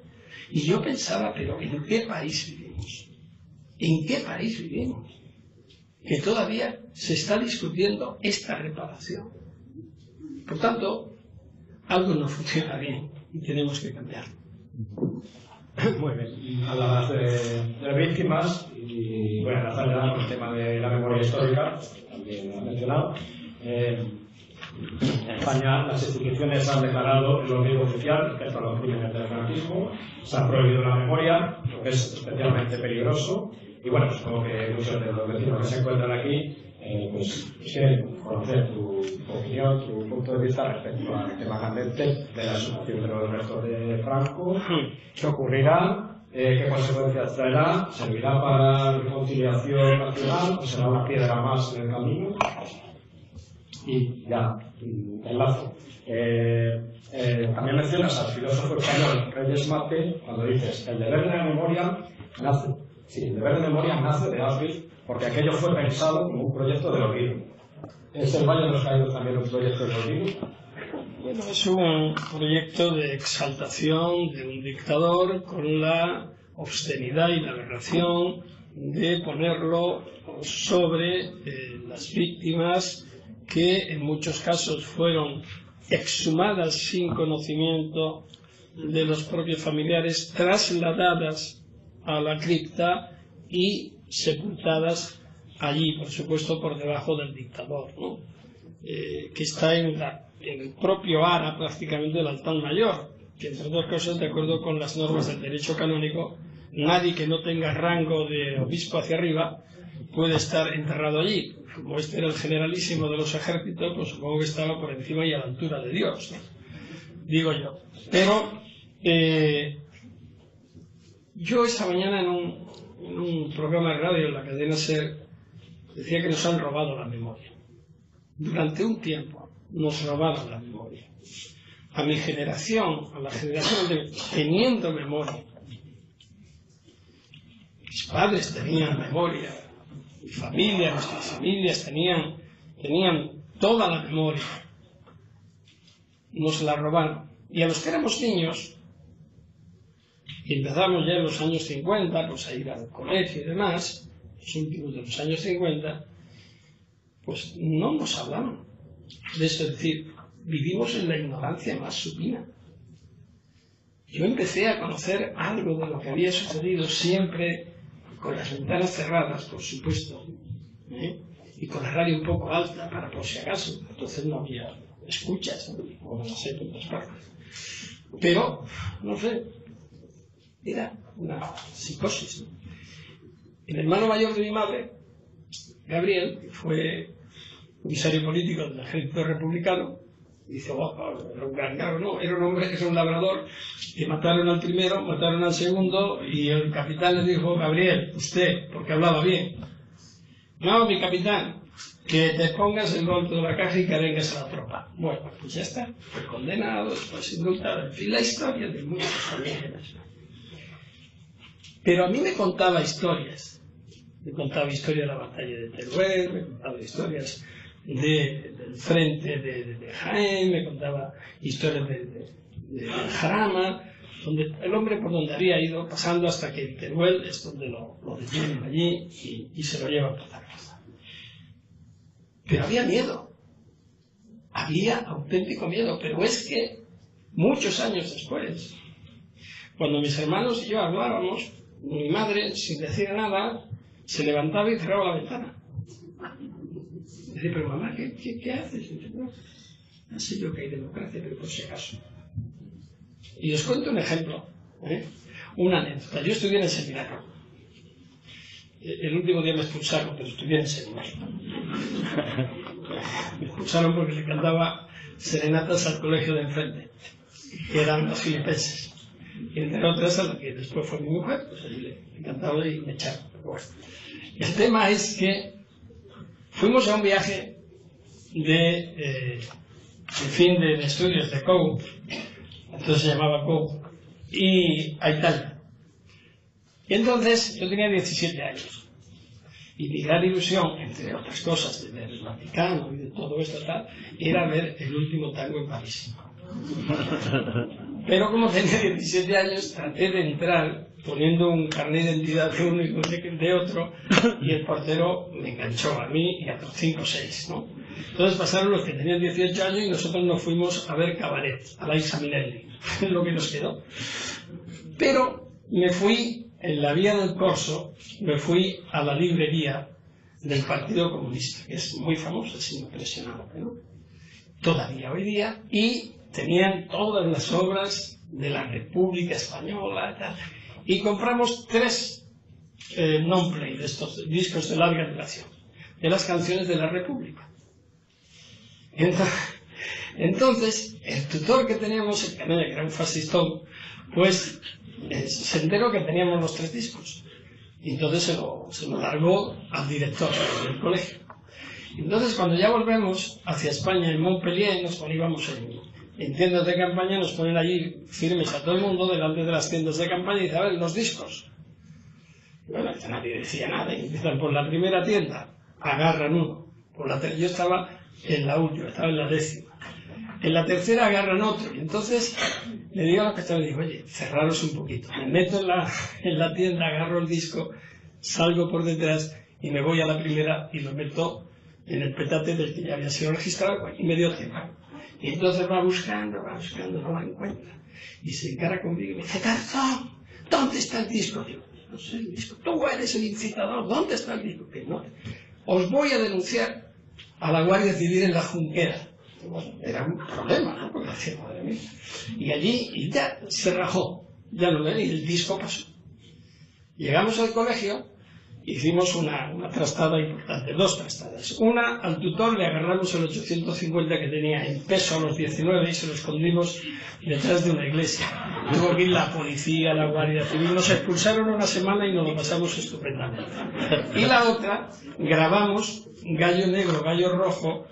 Y yo pensaba, pero ¿en qué país vivimos? ¿En qué país vivimos? Que todavía se está discutiendo esta reparación. Por tanto, algo no funciona bien y tenemos que cambiarlo. Muy bien. Hablabas de víctimas y bueno, enlazar ya con el tema de la memoria histórica, también lo has mencionado. En España las instituciones han declarado el olvido oficial respecto a los crímenes del franquismo, se ha prohibido la memoria, lo que es especialmente peligroso. Y bueno, supongo que muchos de los vecinos que se encuentran aquí pues quieren conocer tu opinión, tu punto de vista respecto al tema candente de la exhumación de los restos de Franco. ¿Qué ocurrirá? ¿Qué consecuencias traerá? ¿Servirá para reconciliación nacional? ¿O será una piedra más en el camino? Y ya, enlazo. También mencionas al filósofo español Reyes Mate cuando dices el deber de la memoria nace. Sí, el deber de memoria nace de Auschwitz porque aquello fue pensado como un proyecto del olvido. ¿Es el Valle de los Caídos también un proyecto del olvido? Bueno, es un proyecto de exaltación de un dictador con la obscenidad y la aberración de ponerlo sobre las víctimas que en muchos casos fueron exhumadas sin conocimiento de los propios familiares, trasladadas a la cripta y sepultadas allí, por supuesto, por debajo del dictador, ¿no? Que está en el propio ara prácticamente del altar mayor, que entre otras cosas, de acuerdo con las normas del derecho canónico, nadie que no tenga rango de obispo hacia arriba puede estar enterrado allí. Como este era el generalísimo de los ejércitos, pues supongo que estaba por encima y a la altura de Dios, ¿no? Digo yo. Pero yo esta mañana en un programa de radio en la cadena SER decía que nos han robado la memoria. Durante un tiempo nos robaron la memoria. A mi generación, a la generación teniendo memoria. Mis padres tenían memoria, mi familia, nuestras familias tenían toda la memoria. Nos la robaron. Y a los que éramos niños, y empezamos ya en los años 50, pues a ir al colegio y demás, los últimos de los años 50, pues no nos hablaban de eso. Es decir, vivimos en la ignorancia más supina. Yo empecé a conocer algo de lo que había sucedido siempre con las ventanas cerradas, por supuesto, y con la radio un poco alta para por si acaso. Entonces no había escuchas, como las hay en otras partes. Pero, no sé, era una psicosis, ¿no? El hermano mayor de mi madre, Gabriel, que fue comisario político del ejército republicano, dice, era un gran cargo, no, era un hombre, era un labrador, que mataron al primero, mataron al segundo, y el capitán le dijo, Gabriel, usted, porque hablaba bien. No, mi capitán, que te pongas el golpe de la caja y que vengas a la tropa. Bueno, pues ya está, fue condenado, después indultado, en fin, la historia de muchos familiares. Pero a mí me contaba historias. Me contaba historias de la batalla de Teruel, me contaba historias del frente de Jaén, me contaba historias de Jarama, donde el hombre por donde había ido pasando hasta que en Teruel es donde lo detienen allí y se lo llevan por la casa. Pero había miedo, había auténtico miedo, pero es que muchos años después, cuando mis hermanos y yo hablábamos, mi madre, sin decir nada, se levantaba y cerraba la ventana. Dice, pero mamá, ¿qué haces? Dice, no sé yo que hay democracia, pero por si acaso. Y os cuento un ejemplo, una anécdota. Yo estudié en el seminario. El último día me expulsaron, pero estudié en el seminario. Me expulsaron porque le cantaba serenatas al colegio de enfrente, que eran los filipenses. Y entre otras, a la que después fue mi mujer, pues allí le cantaba y me echaron. Bueno, el tema es que fuimos a un viaje de estudios de COU, entonces se llamaba COU, y a Italia. Y entonces yo tenía 17 años. Y mi gran ilusión, entre otras cosas, de ver el Vaticano y de todo esto tal, era ver el último tango en París. Pero como tenía 17 años, traté de entrar poniendo un carnet de identidad de uno y de otro, y el portero me enganchó a mí y a otros 5 o 6, ¿no? Entonces pasaron los que tenían 18 años y nosotros nos fuimos a ver Cabaret, a la Isa Minelli, es lo que nos quedó. Pero me fui, en la vía del Corso, me fui a la librería del Partido Comunista, que es muy famosa, es impresionante, ¿no? Todavía hoy día, y tenían todas las obras de la República Española y tal. Y compramos 3 non-play de estos discos de larga duración, de las canciones de la República. Entonces, el tutor que teníamos, el canalla, que era un fascistón, pues se enteró que teníamos los 3 discos. Y entonces se lo largó al director del colegio. Entonces, cuando ya volvemos hacia España, en Montpellier, nos poníamos en tiendas de campaña, nos ponen allí firmes a todo el mundo delante de las tiendas de campaña y dicen, a ver, los discos. Y bueno, nadie decía nada, y empiezan por la primera tienda, agarran uno. Yo estaba en la última, estaba en la 10ª. En la tercera agarran otro, y entonces le digo a los que estaban, le digo, oye, cerraros un poquito. Me meto en la tienda, agarro el disco, salgo por detrás y me voy a la primera y lo meto en el petate del que ya había sido registrado y me dio tiempo. Y entonces va buscando, no la encuentra. Y se encara conmigo y me dice, Garzón, ¿dónde está el disco? Digo, no sé el disco. Tú eres el incitador, ¿dónde está el disco? Que no. Os voy a denunciar a la Guardia Civil en la Junquera. Bueno, era un problema, ¿no? Porque decía, madre mía. Y allí y ya se rajó, ya no leí, el disco pasó. Llegamos al colegio, hicimos una trastada importante, 2 trastadas. Una, al tutor le agarramos el 850 que tenía en peso a los 19 y se lo escondimos detrás de una iglesia. Tuvo que ir la policía, la Guardia Civil, nos expulsaron una semana y nos lo pasamos estupendamente. Y la otra, grabamos Gallo Negro, Gallo Rojo,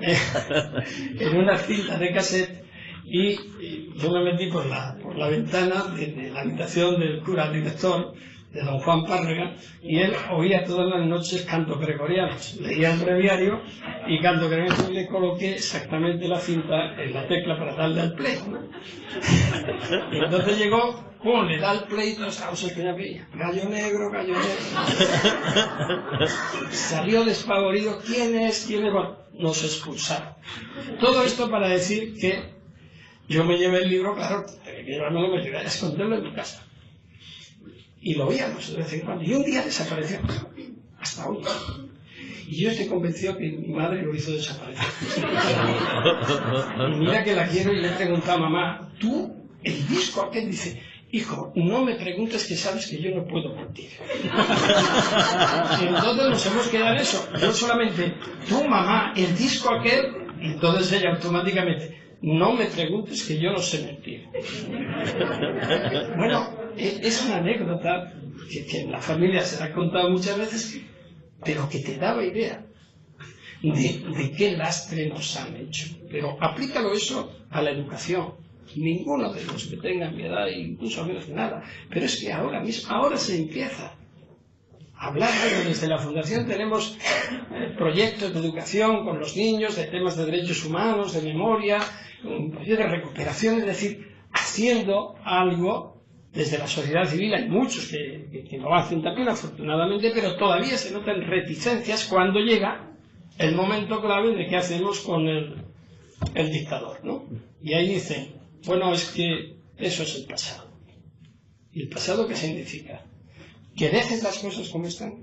en una cinta de cassette y yo me metí por la ventana de la habitación del cura director, de don Juan Párrega, y él oía todas las noches cantos gregorianos. Leía el breviario y canto gregoriano, y le coloqué exactamente la cinta en la tecla para darle al play, ¿no? Y entonces llegó, ¡pum!, le da al play y todos estábamos el que ya veía. Gallo negro, gallo negro. Salió despavorido. ¿Quién es? Bueno, nos expulsaron. Todo esto para decir que yo me llevé el libro, claro, tenía que llevármelo, me llevé a esconderlo en mi casa. Y lo veíamos de vez en cuando. Y un día desapareció. Hasta hoy. Y yo estoy convencido que mi madre lo hizo desaparecer. Y mira que la quiero y le he preguntado a mamá, ¿tú, el disco aquel? Dice, hijo, no me preguntes que sabes que yo no puedo mentir. Y entonces nos hemos quedado en eso. Yo solamente, tú, mamá, el disco aquel, y entonces ella automáticamente, no me preguntes que yo no sé mentir. Bueno, es una anécdota que en la familia se la ha contado muchas veces, pero que te daba idea de qué lastre nos han hecho. Pero aplícalo eso a la educación. Ninguno de los que tengan mi edad, incluso menos que nada, pero es que ahora se empieza a hablar algo. Desde la Fundación tenemos proyectos de educación con los niños, de temas de derechos humanos, de memoria, un proyecto de recuperación, es decir, haciendo algo desde la sociedad civil. Hay muchos que lo hacen también, afortunadamente, pero todavía se notan reticencias cuando llega el momento clave de qué hacemos con el dictador, ¿no? Y ahí dicen, bueno, es que eso es el pasado. ¿Y el pasado qué significa? Que dejes las cosas como están.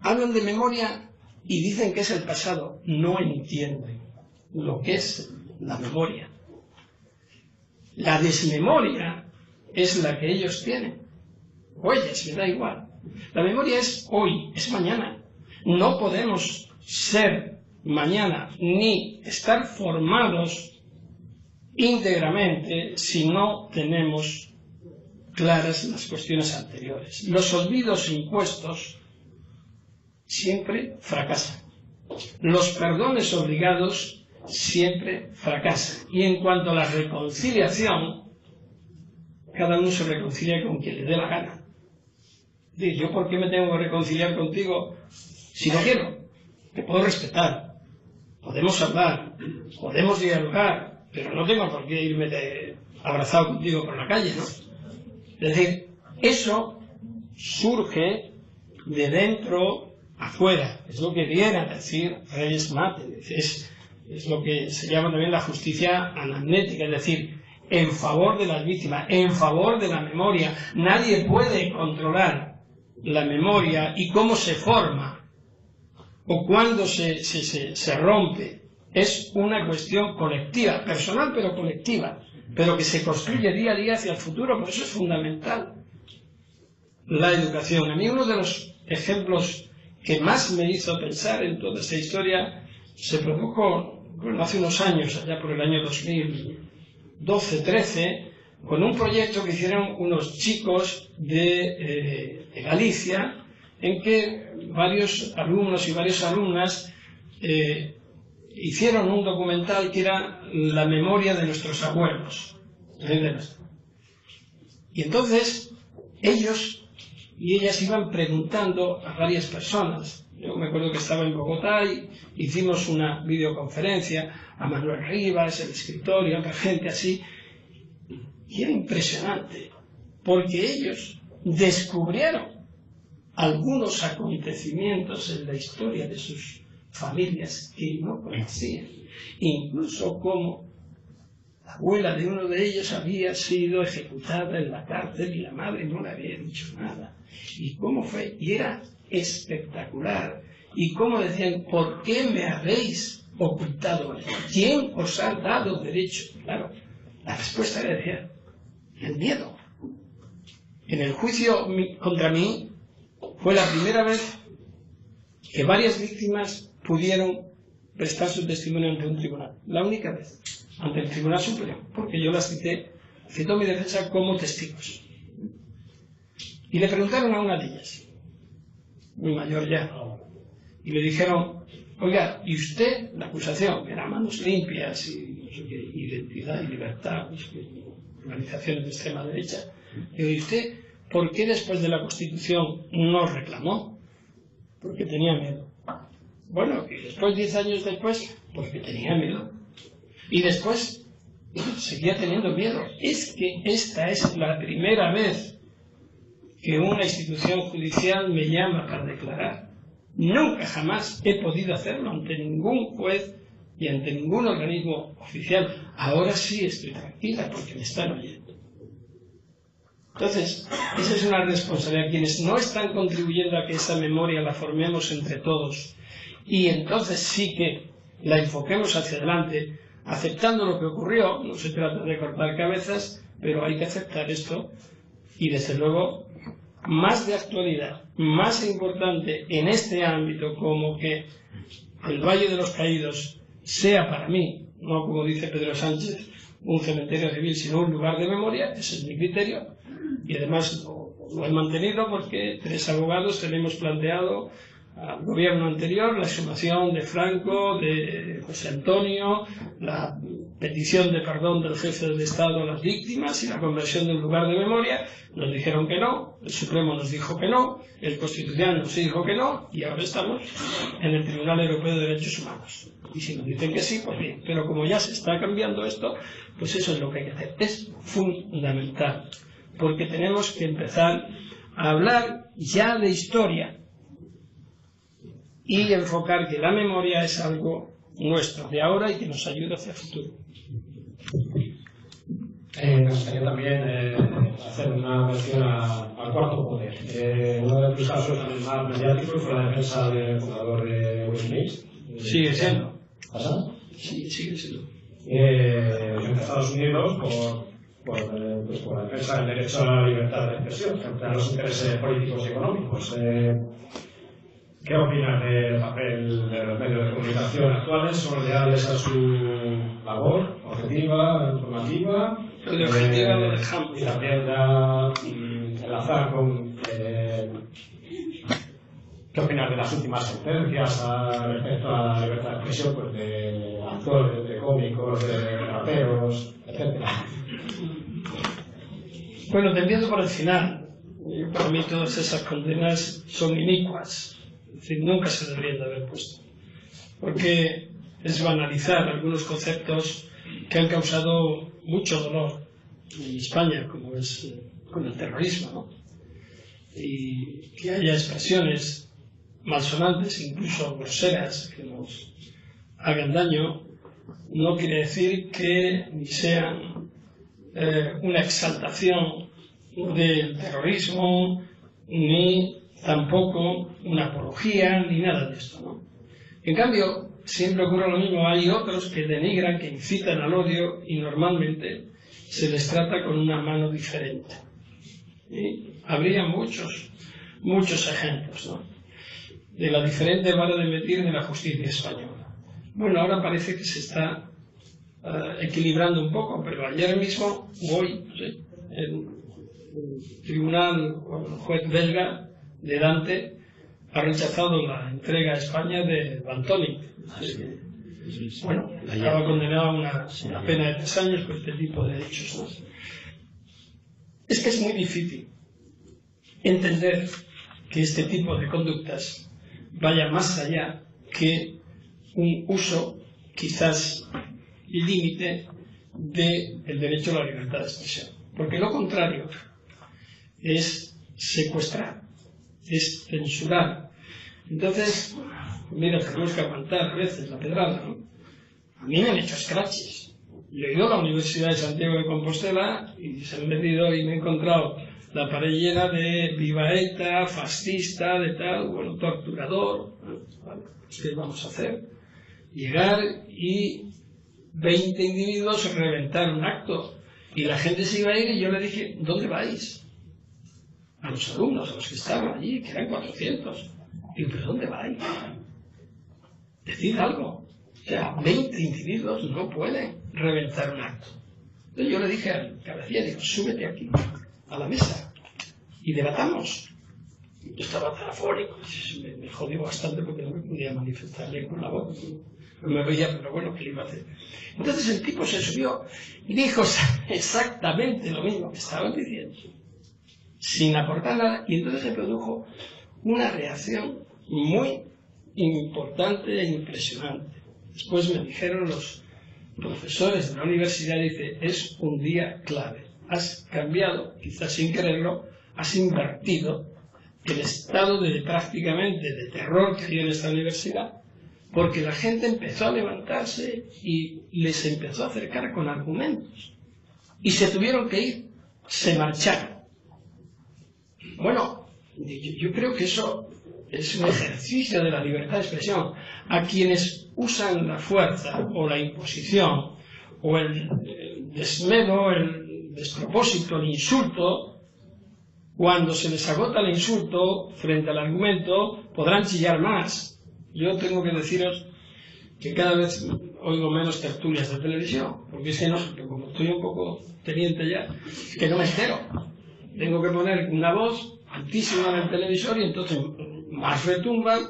Hablan de memoria y dicen que es el pasado. No entienden lo que es la memoria. La desmemoria es la que ellos tienen. O ellas, me da igual. La memoria es hoy, es mañana. No podemos ser mañana ni estar formados íntegramente si no tenemos claras las cuestiones anteriores. Los olvidos impuestos siempre fracasan. Los perdones obligados siempre fracasan. Y en cuanto a la reconciliación, cada uno se reconcilia con quien le dé la gana. Dice, ¿yo por qué me tengo que reconciliar contigo si no quiero? Te puedo respetar, podemos hablar, podemos dialogar, pero no tengo por qué irme abrazado contigo por la calle, ¿no? Es decir, eso surge de dentro afuera. Es lo que viene a decir Reyes Mate. Es lo que se llama también la justicia anamnética, es decir, en favor de las víctimas, en favor de la memoria. Nadie puede controlar la memoria y cómo se forma o cuándo se rompe. Es una cuestión colectiva, personal pero colectiva, pero que se construye día a día hacia el futuro. Por eso es fundamental la educación. A mí uno de los ejemplos que más me hizo pensar en toda esta historia se produjo hace unos años, allá por el año 2012-13, con un proyecto que hicieron unos chicos de Galicia, en que varios alumnos y varias alumnas hicieron un documental que era la memoria de nuestros abuelos. Y entonces ellos y ellas iban preguntando a varias personas. Yo me acuerdo que estaba en Bogotá y hicimos una videoconferencia a Manuel Rivas, el escritor y otra gente así. Y era impresionante, porque ellos descubrieron algunos acontecimientos en la historia de sus familias que no conocían, incluso cómo la abuela de uno de ellos había sido ejecutada en la cárcel y la madre no le había dicho nada, y cómo fue, y era espectacular, y cómo decían, ¿por qué me habéis ocultado esto? ¿Quién os ha dado derecho? Claro, la respuesta era el miedo. En el juicio contra mí fue la primera vez que varias víctimas pudieron prestar su testimonio ante un tribunal. La única vez, ante el Tribunal Superior, porque yo las citó mi defensa como testigos. Y le preguntaron a una de ellas, muy mayor ya, y le dijeron, oiga, ¿y usted, la acusación, que era manos limpias y no sé qué, identidad y libertad, no sé qué, organizaciones de extrema derecha, digo, ¿y usted por qué después de la Constitución no reclamó? Porque tenía miedo. Bueno, y después, 10 años después, porque tenía miedo. Y después, seguía teniendo miedo. Es que esta es la primera vez que una institución judicial me llama para declarar. Nunca jamás he podido hacerlo ante ningún juez y ante ningún organismo oficial. Ahora sí estoy tranquila porque me están oyendo. Entonces, esa es una responsabilidad. Quienes no están contribuyendo a que esa memoria la formemos entre todos y entonces sí que la enfoquemos hacia adelante, aceptando lo que ocurrió. No se trata de cortar cabezas, pero hay que aceptar esto y desde luego más de actualidad, más importante en este ámbito, como que el Valle de los Caídos sea para mí, no como dice Pedro Sánchez, un cementerio civil, sino un lugar de memoria. Ese es mi criterio y además lo he mantenido porque 3 abogados tenemos planteado al gobierno anterior la exhumación de Franco, de José Antonio, la petición de perdón del jefe del Estado a las víctimas y la conversión de un lugar de memoria. Nos dijeron que no, el Supremo nos dijo que no, el Constitucional nos dijo que no y ahora estamos en el Tribunal Europeo de Derechos Humanos. Y si nos dicen que sí, pues bien. Pero como ya se está cambiando esto, pues eso es lo que hay que hacer. Es fundamental, porque tenemos que empezar a hablar ya de historia y enfocar que la memoria es algo nuestro, de ahora y que nos ayuda hacia el futuro. Me gustaría también hacer una mención al cuarto poder. Uno de tus casos más mediáticos fue la defensa del fundador de Wikileaks. Sigue siendo. ¿Pasa? Sí, sigue siendo. En Estados Unidos por la defensa del derecho a la libertad de expresión frente a los intereses políticos y económicos. ¿Qué opinas del papel de los medios de comunicación actuales? ¿Son leales a su labor objetiva, informativa? De objetiva lo dejamos. Y también enlazar con... ¿Qué opinas de las últimas sentencias respecto a la libertad de expresión, pues, de actores, de cómicos, de raperos, etcétera? Bueno, te empiezo por el final. Para mí todas esas condenas son inicuas. Es decir, nunca se deberían de haber puesto. Porque es banalizar algunos conceptos que han causado mucho dolor en España, como es con el terrorismo, ¿no? Y que haya expresiones malsonantes, incluso groseras, que nos hagan daño, no quiere decir que ni sean una exaltación del terrorismo, ni tampoco una apología, ni nada de esto, ¿no? En cambio, siempre ocurre lo mismo. Hay otros que denigran, que incitan al odio y normalmente se les trata con una mano diferente. ¿Sí? Habría muchos ejemplos, ¿no?, de la diferente vara de medir de la justicia española. Bueno, ahora parece que se está equilibrando un poco, pero ayer mismo, hoy, ¿sí?, el tribunal, o el juez belga de Dante ha rechazado la entrega a España de Valtònyc. Bueno, estaba condenado a una pena de 3 años por este tipo de hechos, ¿no? Es que es muy difícil entender que este tipo de conductas vaya más allá que un uso quizás límite del derecho a la libertad de expresión. Porque lo contrario es secuestrar, es censurar. Entonces, mira, tenemos que aguantar a veces la pedrada, ¿no? A mí me han hecho scratches. Yo he ido a la Universidad de Santiago de Compostela y se han metido y me he encontrado la pared llena de viva ETA, fascista, de tal, bueno, torturador. Vale, ¿qué vamos a hacer? Llegar y 20 individuos reventar un acto. Y la gente se iba a ir y yo le dije, ¿dónde vais? A los alumnos, a los que estaban allí, que eran 400. Digo, ¿pero dónde vais? Decid algo. O sea, 20 individuos no pueden reventar un acto. Entonces yo le dije al cabecilla, digo, súbete aquí, a la mesa, y debatamos. Yo estaba tan afónico, me jodió bastante porque no me podía manifestar bien con la voz. No me veía, pero bueno, ¿qué le iba a hacer? Entonces el tipo se subió y dijo exactamente lo mismo que estaban diciendo, sin aportar nada, y entonces se produjo una reacción muy importante e impresionante. Después me dijeron los profesores de la universidad, dice, es un día clave. Has cambiado, quizás sin quererlo, has invertido el estado de prácticamente de terror que había en esta universidad, porque la gente empezó a levantarse y les empezó a acercar con argumentos. Y se tuvieron que ir, se marcharon. Bueno, yo creo que eso es un ejercicio de la libertad de expresión. A quienes usan la fuerza o la imposición o el desmedro, el despropósito, el insulto, cuando se les agota el insulto frente al argumento, podrán chillar más. Yo tengo que deciros que cada vez oigo menos tertulias de televisión, porque es que no, como estoy un poco teniente ya, que no me entero. Tengo que poner una voz altísima en el televisor y entonces más retumban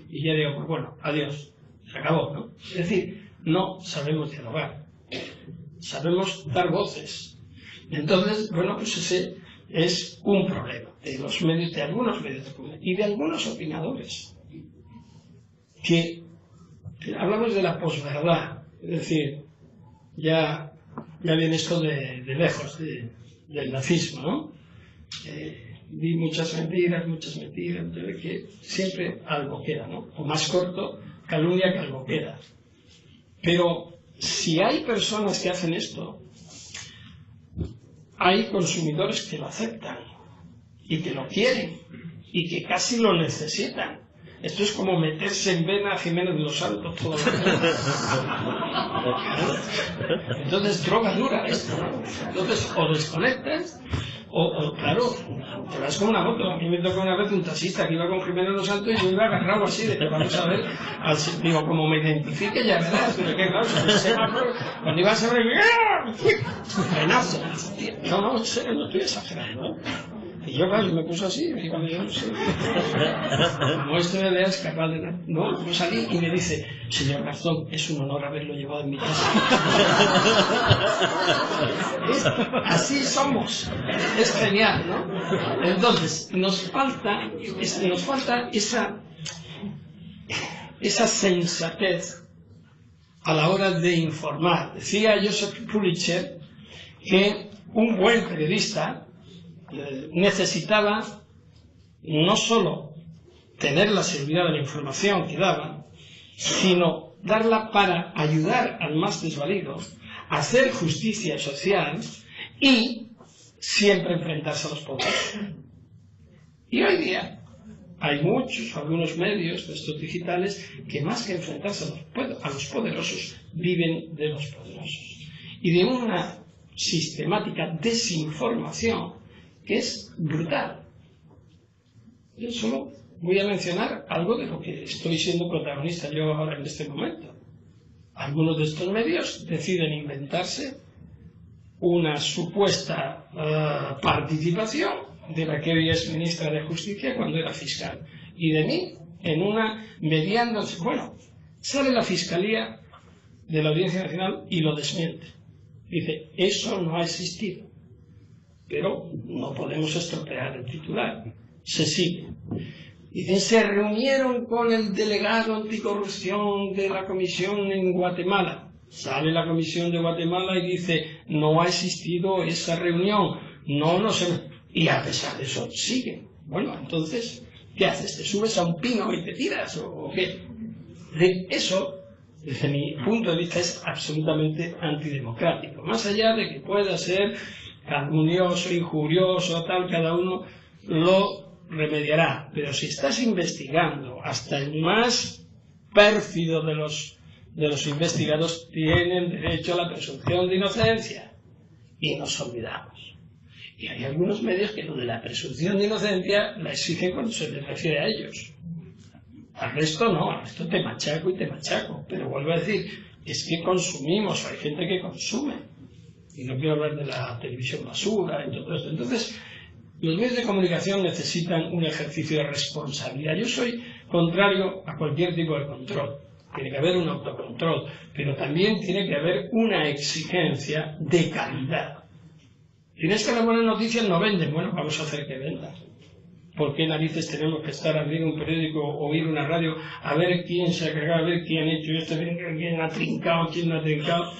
y ya digo, pues bueno, adiós, se acabó, ¿no? Es decir, no sabemos dialogar, sabemos dar voces. Entonces, bueno, pues ese es un problema de los medios, de algunos medios de comunicación y de algunos opinadores. Que hablamos de la posverdad, es decir, ya viene esto de lejos, del nazismo, ¿no? Vi muchas mentiras, que siempre algo queda, ¿no? O más corto, calumnia que algo queda. Pero si hay personas que hacen esto, hay consumidores que lo aceptan y que lo quieren y que casi lo necesitan. Esto es como meterse en vena a Jiménez de los Santos todo el día. Entonces, droga dura esto, ¿no? Entonces, o desconectas, o claro, te vas con una moto. A mí me tocó una vez un taxista que iba con Jiménez de los Santos y yo iba agarrado así, de que vamos a ver, digo, como me identifique ya verás, pero que claro, cuando iba a saber, frenazo. No, en serio, no estoy exagerando, ¿no? Y yo, claro, me puso así, y cuando yo no sé, como esto de es capaz de nada. No, yo salí y me dice, señor Garzón, es un honor haberlo llevado en mi casa. Así somos, es genial, ¿no? Entonces, nos falta esa sensatez a la hora de informar. Decía Joseph Pulitzer que un buen periodista necesitaba no solo tener la seguridad de la información que daba, sino darla para ayudar al más desvalido, hacer justicia social y siempre enfrentarse a los poderosos. Y hoy día hay algunos medios de estos digitales que más que enfrentarse a los poderosos, viven de los poderosos. Y de una sistemática desinformación que es brutal. Yo solo voy a mencionar algo de lo que estoy siendo protagonista yo ahora en este momento. Algunos de estos medios deciden inventarse una supuesta participación de la que hoy es ministra de Justicia cuando era fiscal, y de mí en una mediándose. Bueno, sale la Fiscalía de la Audiencia Nacional y lo desmiente. Dice, eso no ha existido. Pero no podemos estropear el titular. Se sigue. Dicen, se reunieron con el delegado anticorrupción de la comisión en Guatemala. Sale la comisión de Guatemala y dice, no ha existido esa reunión. Y a pesar de eso, sigue. Bueno, entonces, ¿Qué haces? ¿Te subes a un pino y te tiras o qué? Eso, desde mi punto de vista, es absolutamente antidemocrático. Más allá de que pueda ser calumnioso, injurioso, tal, cada uno lo remediará. Pero si estás investigando, hasta el más pérfido de los investigados tienen derecho a la presunción de inocencia. Y nos olvidamos. Y hay algunos medios que lo de la presunción de inocencia la exigen cuando se les refiere a ellos. Al resto no, al resto te machaco y te machaco. Pero vuelvo a decir, es que consumimos, hay gente que consume. Y no quiero hablar de la televisión basura y todo esto. Entonces, los medios de comunicación necesitan un ejercicio de responsabilidad. Yo soy contrario a cualquier tipo de control. Tiene que haber un autocontrol, pero también tiene que haber una exigencia de calidad. Si no es que las buenas noticias no venden, bueno, vamos a hacer que vendan. ¿Por qué narices tenemos que estar abriendo un periódico o oír una radio a ver quién se ha cargado, a ver quién ha hecho esto, quién ha trincado, quién no ha trincado?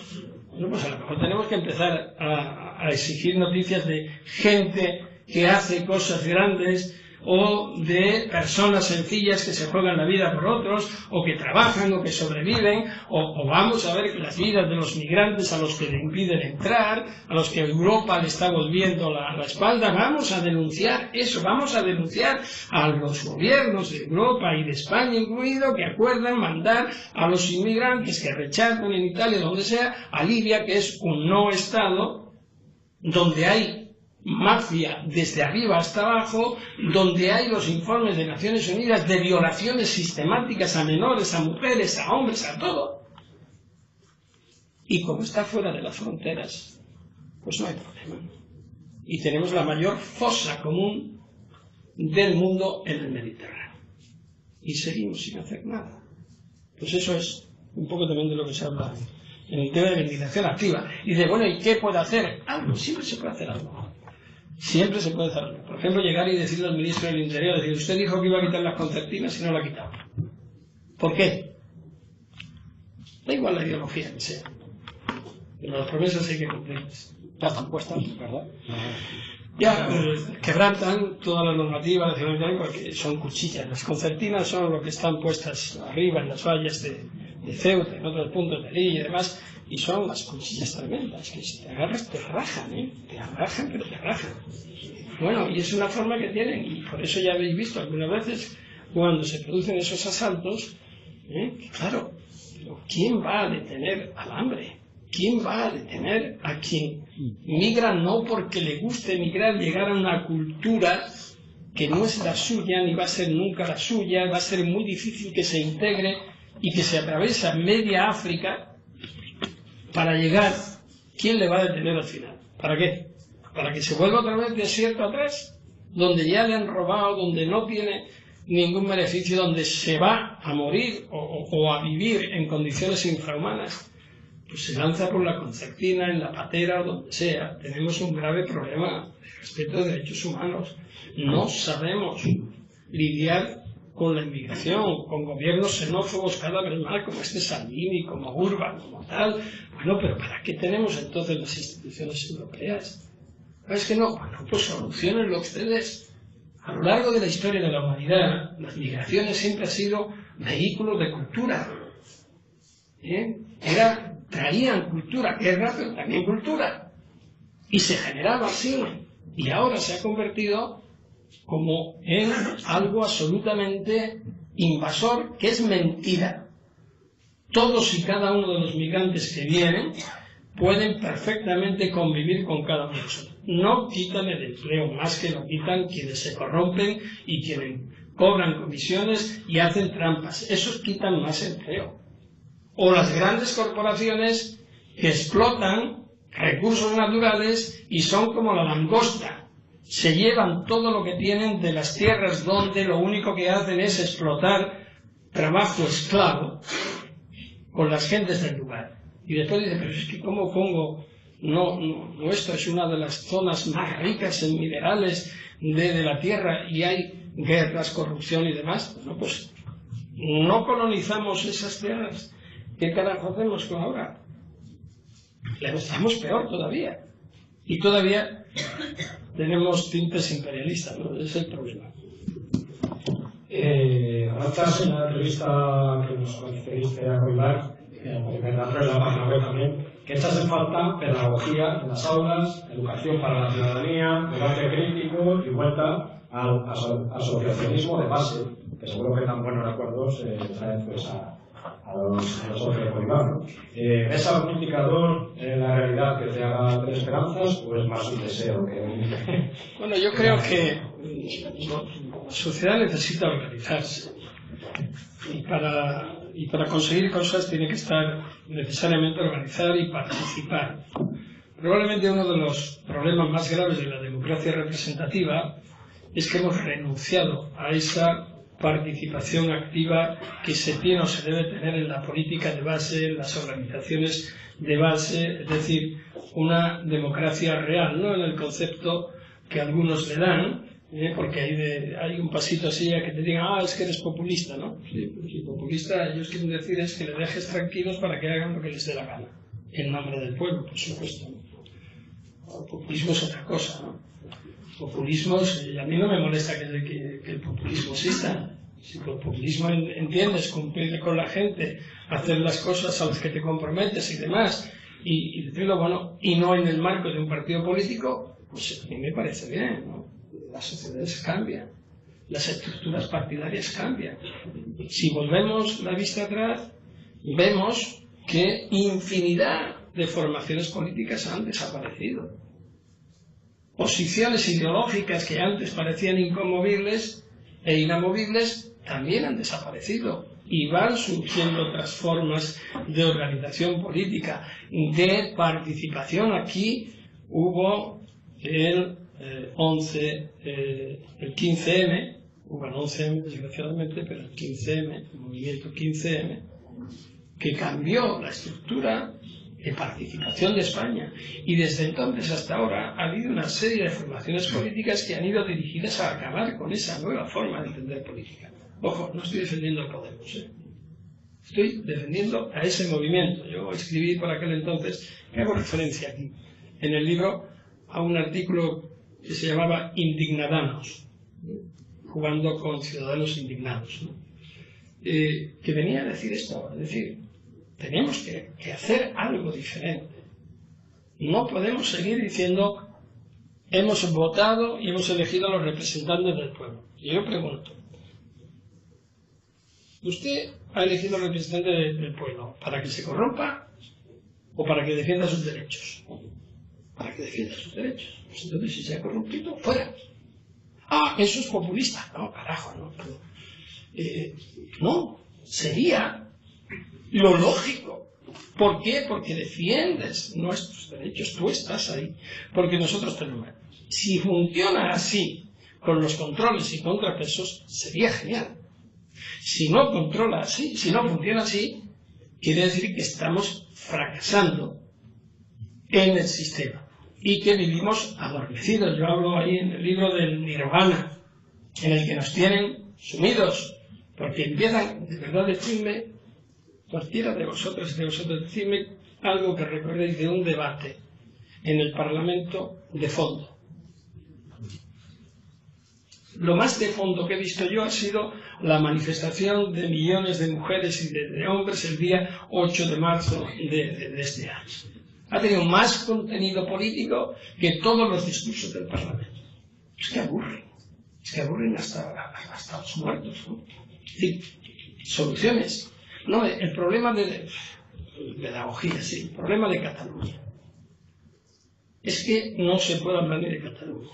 Bueno, pues a lo mejor tenemos que empezar a exigir noticias de gente que hace cosas grandes o de personas sencillas que se juegan la vida por otros o que trabajan o que sobreviven o vamos a ver las vidas de los migrantes a los que le impiden entrar, a los que Europa le está volviendo la espalda. Vamos a denunciar eso, vamos a denunciar a los gobiernos de Europa y de España incluido que acuerdan mandar a los inmigrantes que rechazan en Italia, donde sea, a Libia, que es un no estado donde hay mafia desde arriba hasta abajo, donde hay los informes de Naciones Unidas de violaciones sistemáticas a menores, a mujeres, a hombres, a todo. Y como está fuera de las fronteras, pues no hay problema. Y tenemos la mayor fosa común del mundo en el Mediterráneo. Y seguimos sin hacer nada. Pues eso es un poco también de lo que se habla en el tema de la inmigración activa. Y de, bueno, ¿y qué puede hacer? Algo, siempre se puede hacer algo. Siempre se puede hacer algo. Por ejemplo, llegar y decirle al ministro del Interior, decir, usted dijo que iba a quitar las concertinas y no la ha quitado. ¿Por qué? Da igual la ideología que sea. Pero las promesas hay que cumplirlas. Ya están puestas, ¿verdad? Ya quebrantan toda la normativa nacional porque son cuchillas. Las concertinas son lo que están puestas arriba en las vallas de Ceuta, en otros puntos de Lilla y demás, y son las cuchillas tremendas, que si te agarras te rajan, te rajan, pero te rajan. Bueno, y es una forma que tienen, y por eso ya habéis visto algunas veces cuando se producen esos asaltos, claro, pero ¿quién va a detener al hambre? ¿Quién va a detener a quien migra no porque le guste migrar, llegar a una cultura que no es la suya, ni va a ser nunca la suya, va a ser muy difícil que se integre y que se atraviesa media África para llegar? ¿Quién le va a detener al final? ¿Para qué? ¿Para que se vuelva otra vez desierto atrás? Donde ya le han robado, donde no tiene ningún beneficio, donde se va a morir o a vivir en condiciones infrahumanas. Pues se lanza por la concertina, en la patera o donde sea. Tenemos un grave problema de respeto de derechos humanos. No sabemos lidiar con la inmigración, con gobiernos xenófobos cada vez más, como este Salvini, como Urban, como tal. Bueno, pero ¿para qué tenemos entonces las instituciones europeas? ¿Es que no? Bueno, pues soluciónenlo ustedes. A lo largo de la historia de la humanidad, las migraciones siempre han sido vehículos de cultura. Traían cultura, guerra, pero también cultura. Y se generaba así. Y ahora se ha convertido como en algo absolutamente invasor, que es mentira. Todos y cada uno de los migrantes que vienen pueden perfectamente convivir con cada uno de nosotros. No quitan el empleo, más que lo quitan quienes se corrompen y quienes cobran comisiones y hacen trampas. Esos quitan más empleo. O las grandes corporaciones que explotan recursos naturales y son como la langosta. Se llevan todo lo que tienen de las tierras donde lo único que hacen es explotar trabajo esclavo con las gentes del lugar. Y después dice, pero es que ¿cómo Congo? No, esto es una de las zonas más ricas en minerales de la tierra y hay guerras, corrupción y demás. Bueno, pues no colonizamos esas tierras. ¿Qué carajo hacemos con ahora? Estamos peor todavía. Y todavía tenemos tintes imperialistas, ¿no? Ese es el problema. Avanzas en la entrevista que nos concediste a Coibar, en la página web también, que echas en falta pedagogía en las aulas, educación para la ciudadanía, debate crítico y vuelta al asociacionismo de base, que seguro que tan buenos recuerdos traen pues a los socios de Coibar, ¿no? ¿Ves algún indicador en la realidad que te haga tener esperanzas o es más un deseo que...? Bueno, yo creo que la sociedad necesita organizarse y para conseguir cosas tiene que estar necesariamente organizada y participar. Probablemente uno de los problemas más graves de la democracia representativa es que hemos renunciado a esa participación activa que se tiene o se debe tener en la política de base, en las organizaciones de base, es decir, una democracia real, no en el concepto que algunos le dan, porque hay un pasito así a que te digan, es que eres populista, ¿no? Sí, pues, populista, ellos quieren decir es que les dejes tranquilos para que hagan lo que les dé la gana, en nombre del pueblo, por supuesto, ¿no? El populismo es otra cosa, ¿no? Populismos, y a mí no me molesta que el populismo exista. Si por populismo entiendes cumplir con la gente, hacer las cosas a las que te comprometes y demás, y decirlo, bueno, y no en el marco de un partido político, pues a mí me parece bien, ¿no? Las sociedades cambian, las estructuras partidarias cambian. Si volvemos la vista atrás, vemos que infinidad de formaciones políticas han desaparecido. Posiciones ideológicas que antes parecían inconmovibles e inamovibles también han desaparecido y van surgiendo otras formas de organización política, de participación. Aquí hubo el 15M, hubo el 11M desgraciadamente, pero el 15M, el movimiento 15M, que cambió la estructura de participación de España, y desde entonces hasta ahora ha habido una serie de formaciones políticas que han ido dirigidas a acabar con esa nueva forma de entender política. Ojo, no estoy defendiendo a Podemos, estoy defendiendo a ese movimiento. Yo escribí por aquel entonces, que hago referencia aquí en el libro, a un artículo que se llamaba Indignadanos, jugando con ciudadanos indignados, ¿no? Que venía a decir esto, es decir, tenemos que hacer algo diferente. No podemos seguir diciendo hemos votado y hemos elegido a los representantes del pueblo. Y yo pregunto, ¿usted ha elegido al representante del pueblo para que se corrompa o para que defienda sus derechos? Para que defienda sus derechos. Pues entonces, si se ha corrompido, fuera. Eso es populista. No, carajo, no. No, sería lo lógico. ¿Por qué? Porque defiendes nuestros derechos, tú estás ahí, porque nosotros tenemos. Si funciona así, con los controles y contrapesos, sería genial. Si no controla así, si no funciona así, quiere decir que estamos fracasando en el sistema y que vivimos adormecidos. Yo hablo ahí en el libro del Nirvana, en el que nos tienen sumidos, porque empiezan, de verdad, decirme, cualquiera de vosotros, decidme algo que recordéis de un debate en el Parlamento de fondo. Lo más de fondo que he visto yo ha sido la manifestación de millones de mujeres y de hombres el día 8 de marzo de este año. Ha tenido más contenido político que todos los discursos del Parlamento. Es que aburren hasta los muertos, ¿no? Es decir, soluciones. No, el problema de pedagogía, sí, el problema de Cataluña es que no se puede hablar ni de Cataluña.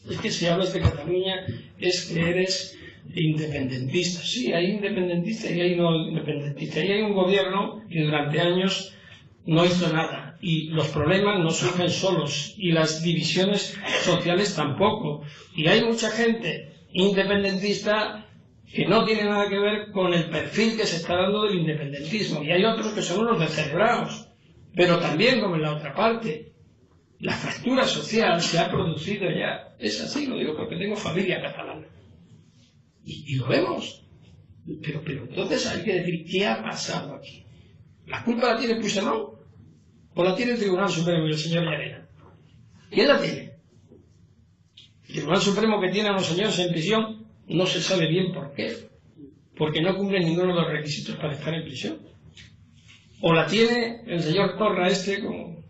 Es que si hablas de Cataluña es que eres independentista. Sí, hay independentistas y hay no independentistas. Y hay un gobierno que durante años no hizo nada. Y los problemas no surgen solos. Y las divisiones sociales tampoco. Y hay mucha gente independentista que no tiene nada que ver con el perfil que se está dando del independentismo. Y hay otros que son unos descerebrados. Pero también, como en la otra parte, la fractura social se ha producido ya. Es así, lo digo porque tengo familia catalana. Y lo vemos. Pero entonces hay que decir, ¿qué ha pasado aquí? ¿La culpa la tiene Puigdemont? ¿O la tiene el Tribunal Supremo y el señor Llarena? ¿Quién la tiene? ¿El Tribunal Supremo que tiene a los señores en prisión? no se sabe bien por qué, porque no cumplen ninguno de los requisitos para estar en prisión. O la tiene el señor Torra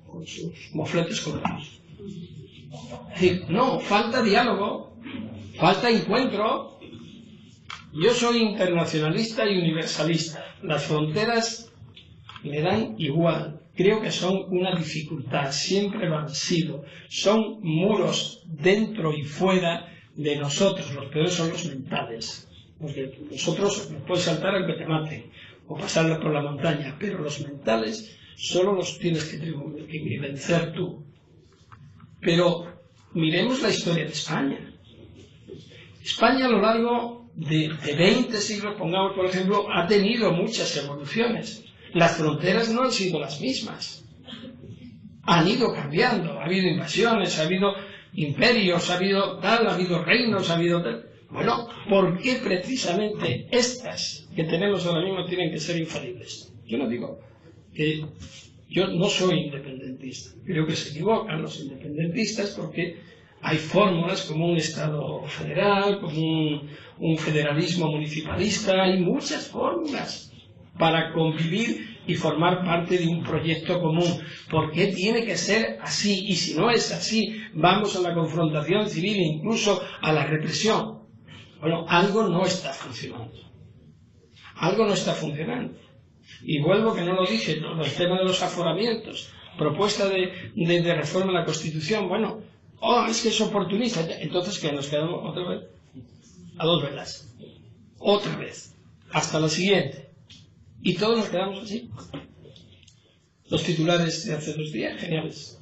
con sus mofletes colgados. Es decir, no, falta diálogo, falta encuentro. Yo soy internacionalista y universalista. Las fronteras me dan igual. Creo que son una dificultad, siempre lo han sido. Son muros dentro y fuera de nosotros. Los peores son los mentales. Porque nosotros nos puedes saltar aunque te maten, o pasarlo por la montaña, pero los mentales solo los tienes que vencer tú. Pero miremos la historia de España. España a lo largo de 20 siglos, pongamos por ejemplo, ha tenido muchas evoluciones. Las fronteras no han sido las mismas. Han ido cambiando. Ha habido invasiones, ha habido imperios, ha habido reinos, ha habido tal. Bueno, ¿por qué precisamente estas que tenemos ahora mismo tienen que ser infalibles? Yo no digo que yo no soy independentista. Creo que se equivocan los independentistas porque hay fórmulas como un Estado federal, como un federalismo municipalista, hay muchas fórmulas para convivir y formar parte de un proyecto común. ¿Por qué tiene que ser así? Y si no es así, vamos a la confrontación civil e incluso a la represión. Bueno, algo no está funcionando. Algo no está funcionando. Y vuelvo que no lo dije, ¿no? El tema de los aforamientos, propuesta de reforma de la Constitución, bueno, es que es oportunista. Entonces, ¿qué? Nos quedamos otra vez a dos velas. Otra vez. Hasta la siguiente. Y todos nos quedamos así. Los titulares de hace 2 días, geniales.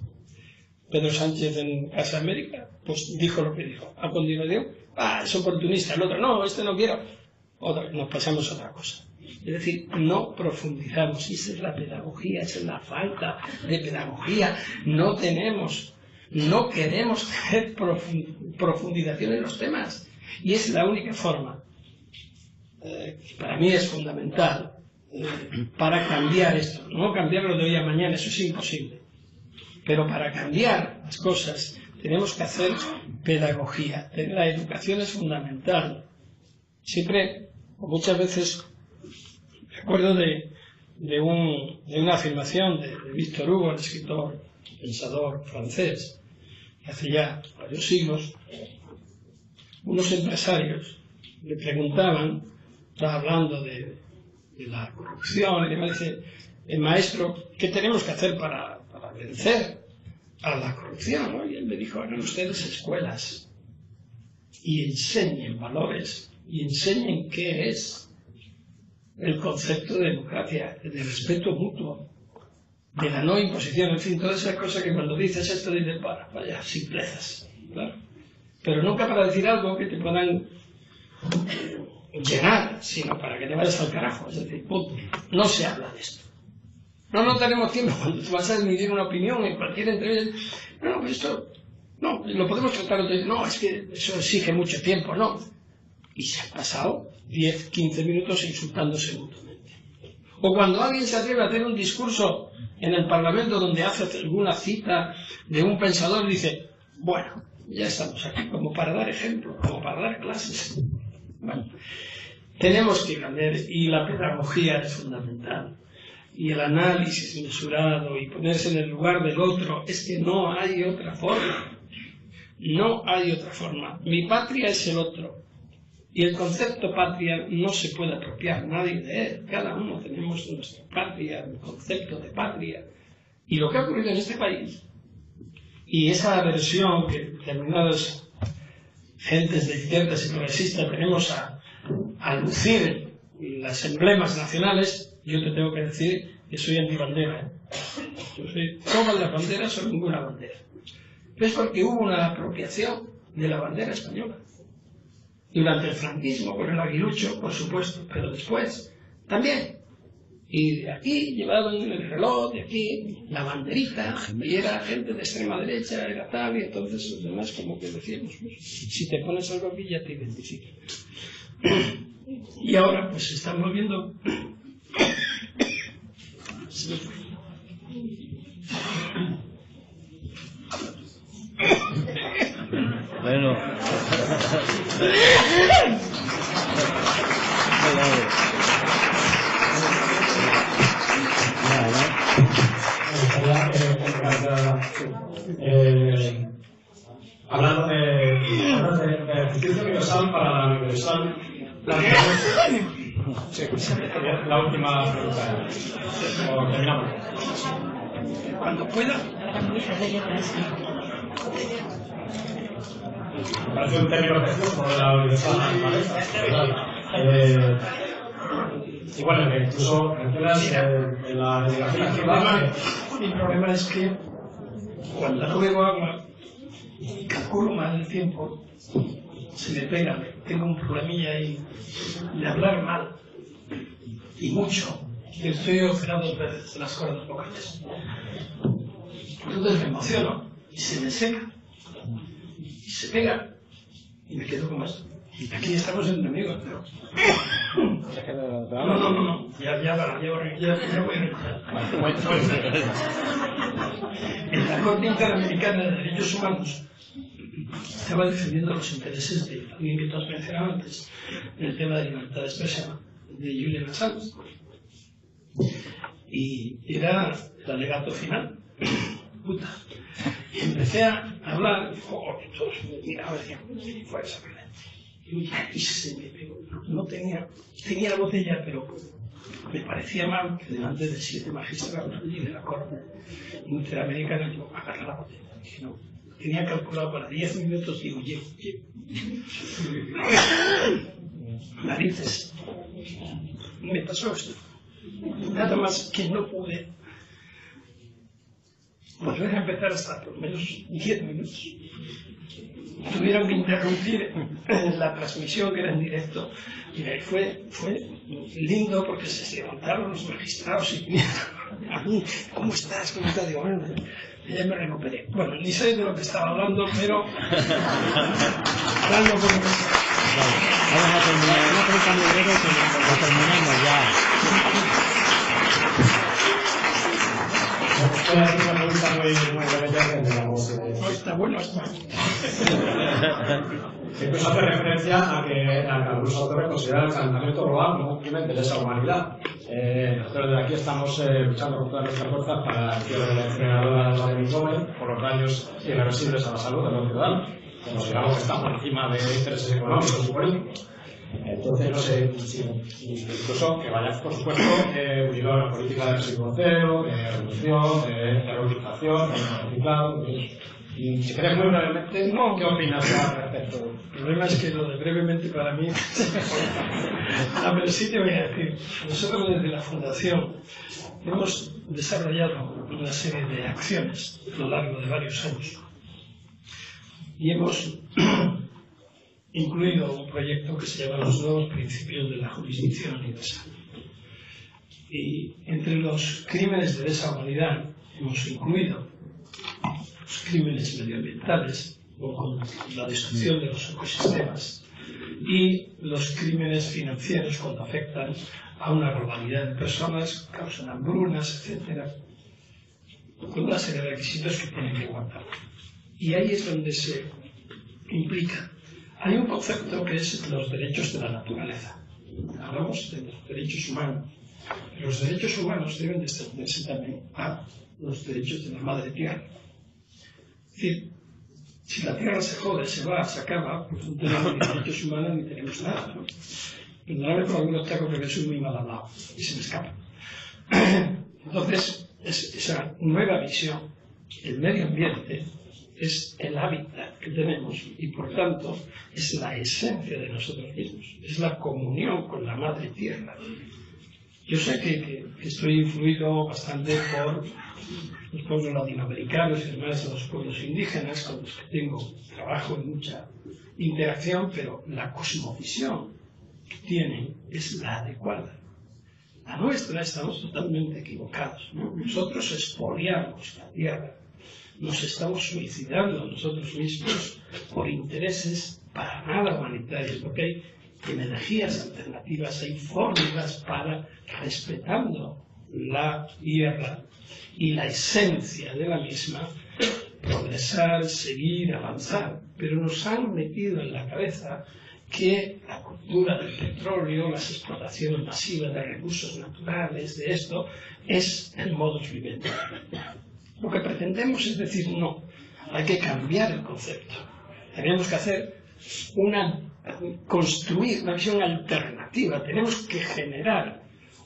Pedro Sánchez en Casa América, pues dijo lo que dijo. A continuación, es oportunista. El otro, no, no quiero. Nos pasamos a otra cosa. Es decir, no profundizamos. Y esa es la pedagogía, esa es la falta de pedagogía. No queremos tener profundización en los temas. Y es la única forma, que para mí es fundamental, para cambiar esto. No cambiarlo de hoy a mañana, eso es imposible. Pero para cambiar las cosas tenemos que hacer pedagogía. La educación es fundamental. Siempre, o muchas veces, recuerdo de una afirmación de Víctor Hugo, el escritor, pensador francés, que hace ya varios siglos, unos empresarios le preguntaban, estaba hablando de la corrupción, y demás, dice, maestro, ¿qué tenemos que hacer para vencer a la corrupción? ¿No? Y él me dijo, hagan ustedes escuelas y enseñen valores y enseñen qué es el concepto de democracia, de respeto mutuo, de la no imposición, en fin, todas esas cosas que cuando dices esto dices, vaya, simplezas, claro. Pero nunca para decir algo que te puedan llenar, sino para que te vayas al carajo. Es decir, punto. No se habla de esto. No tenemos tiempo. Cuando tú vas a emitir una opinión en cualquier entrevista, no, esto, no, lo podemos tratar otro día. No, es que eso exige mucho tiempo, no. Y se han pasado 10, 15 minutos insultándose mutuamente. O cuando alguien se atreve a hacer un discurso en el Parlamento donde hace alguna cita de un pensador y dice, bueno, ya estamos aquí, como para dar ejemplo, como para dar clases. Bueno, tenemos que aprender, y la pedagogía es fundamental. Y el análisis mesurado y ponerse en el lugar del otro, es que no hay otra forma. No hay otra forma. Mi patria es el otro. Y el concepto patria no se puede apropiar nadie de él. Cada uno tenemos nuestra patria, el concepto de patria. Y lo que ha ocurrido en este país, y esa aversión que determinadas gentes de izquierdas y progresistas tenemos a lucir las emblemas nacionales, yo te tengo que decir que soy antibandera. Yo soy todas las banderas o ninguna bandera. Es porque hubo una apropiación de la bandera española. Durante el franquismo, con el aguilucho, por supuesto, pero después también. Y de aquí llevaban el reloj, de aquí la banderita, y era gente de extrema derecha, era tal, y entonces los demás como que decíamos, pues, si te pones algo aquí ya te identifica. Y ahora pues estamos viendo... Bueno. Sí, la última pregunta. O terminamos. Cuando pueda. Me parece un término precioso de la universidad de la naturaleza. Igual, incluso mencionas en la delegación activa. Mi problema es que cuando no bebo agua y calculo mal el tiempo, se me pega. Tengo un problemilla ahí de hablar mal y mucho. Estoy operado 2 veces de las cuerdas vocales. Entonces me emociono y se me seca y se pega y me quedo como esto. Aquí estamos entre amigos, pero... No. Ya voy a revisar. En la Corte Interamericana de Derechos Humanos estaba defendiendo los intereses de alguien que tú has mencionado antes, en el tema de libertad de expresión, de Julian Assange. Y era el alegato final. Puta. Y empecé a hablar, todos me miraban y decían, fue sorprendente. Y se me pegó. No tenía la botella, pero me parecía mal que delante de 7 magistrados allí de la Corte Interamericana yo agarrar la botella. Dije, no, tenía calculado para 10 minutos, digo, llevo. Narices. Me pasó esto. Nada más que no pude volver a empezar hasta por lo menos 10 minutos. Tuvieron que interrumpir la transmisión que era en directo y fue lindo porque se levantaron los magistrados y vinieron a mí, ¿cómo estás? ¿Cómo estás? Digo, bueno, ya me recuperé. Bueno, ni sé de lo que estaba hablando, pero hablando con... Vamos a terminar, una pregunta muy breve que lo terminamos ya. Voy a hacer una pregunta muy breve ya que tengamos... Está bueno esto. Incluso hace referencia a que algunos autores consideran el calentamiento global como un crimen de lesa humanidad. Nosotros desde aquí estamos luchando con todas nuestras fuerzas para el cierre de la incineradora de Mingomen por los daños irreversibles a la salud de los ciudadanos. Consideramos que está por encima de intereses económicos y políticos. Entonces, no sé, incluso que vaya, por supuesto, unido a la política de residuo cero, de reducción, de reutilización, de reciclado. Si querés muy brevemente, ¿qué opinas al respecto? El problema es que lo de brevemente para mí... pero sí te voy a decir, nosotros desde la Fundación hemos desarrollado una serie de acciones a lo largo de varios años y hemos incluido un proyecto que se llama Los Nuevos Principios de la Jurisdicción Universal. Y entre los crímenes de lesa humanidad hemos incluido los crímenes medioambientales, o la destrucción de los ecosistemas, y los crímenes financieros cuando afectan a una globalidad de personas, causan hambrunas, etc. Con una serie de requisitos que tienen que aguantar. Y ahí es donde se implica. Hay un concepto que es los derechos de la naturaleza. Hablamos de los derechos humanos. Pero los derechos humanos deben de extenderse también a los derechos de la madre tierra. Es decir, si la tierra se jode, se va, se acaba, pues no tenemos ni derechos humanos ni tenemos nada, ¿no? Perdóname por algunos tacos porque soy muy mal hablado y se me escapa. Entonces, esa nueva visión, el medio ambiente, es el hábitat que tenemos y por tanto es la esencia de nosotros mismos, es la comunión con la madre tierra. Yo sé que estoy influido bastante por los pueblos latinoamericanos y además los pueblos indígenas con los que tengo trabajo y mucha interacción, pero la cosmovisión que tienen es la adecuada. La nuestra estamos totalmente equivocados, ¿no? Nosotros expoliamos la tierra, nos estamos suicidando a nosotros mismos por intereses para nada humanitarios, porque hay energías alternativas, hay fórmulas para, respetando la tierra y la esencia de la misma, progresar, seguir, avanzar. Pero nos han metido en la cabeza que la cultura del petróleo, las explotaciones masivas de recursos naturales, de esto, es el modus vivendi. Lo que pretendemos es decir, no, hay que cambiar el concepto. Tenemos que construir una visión alterna. proactiva. Tenemos que generar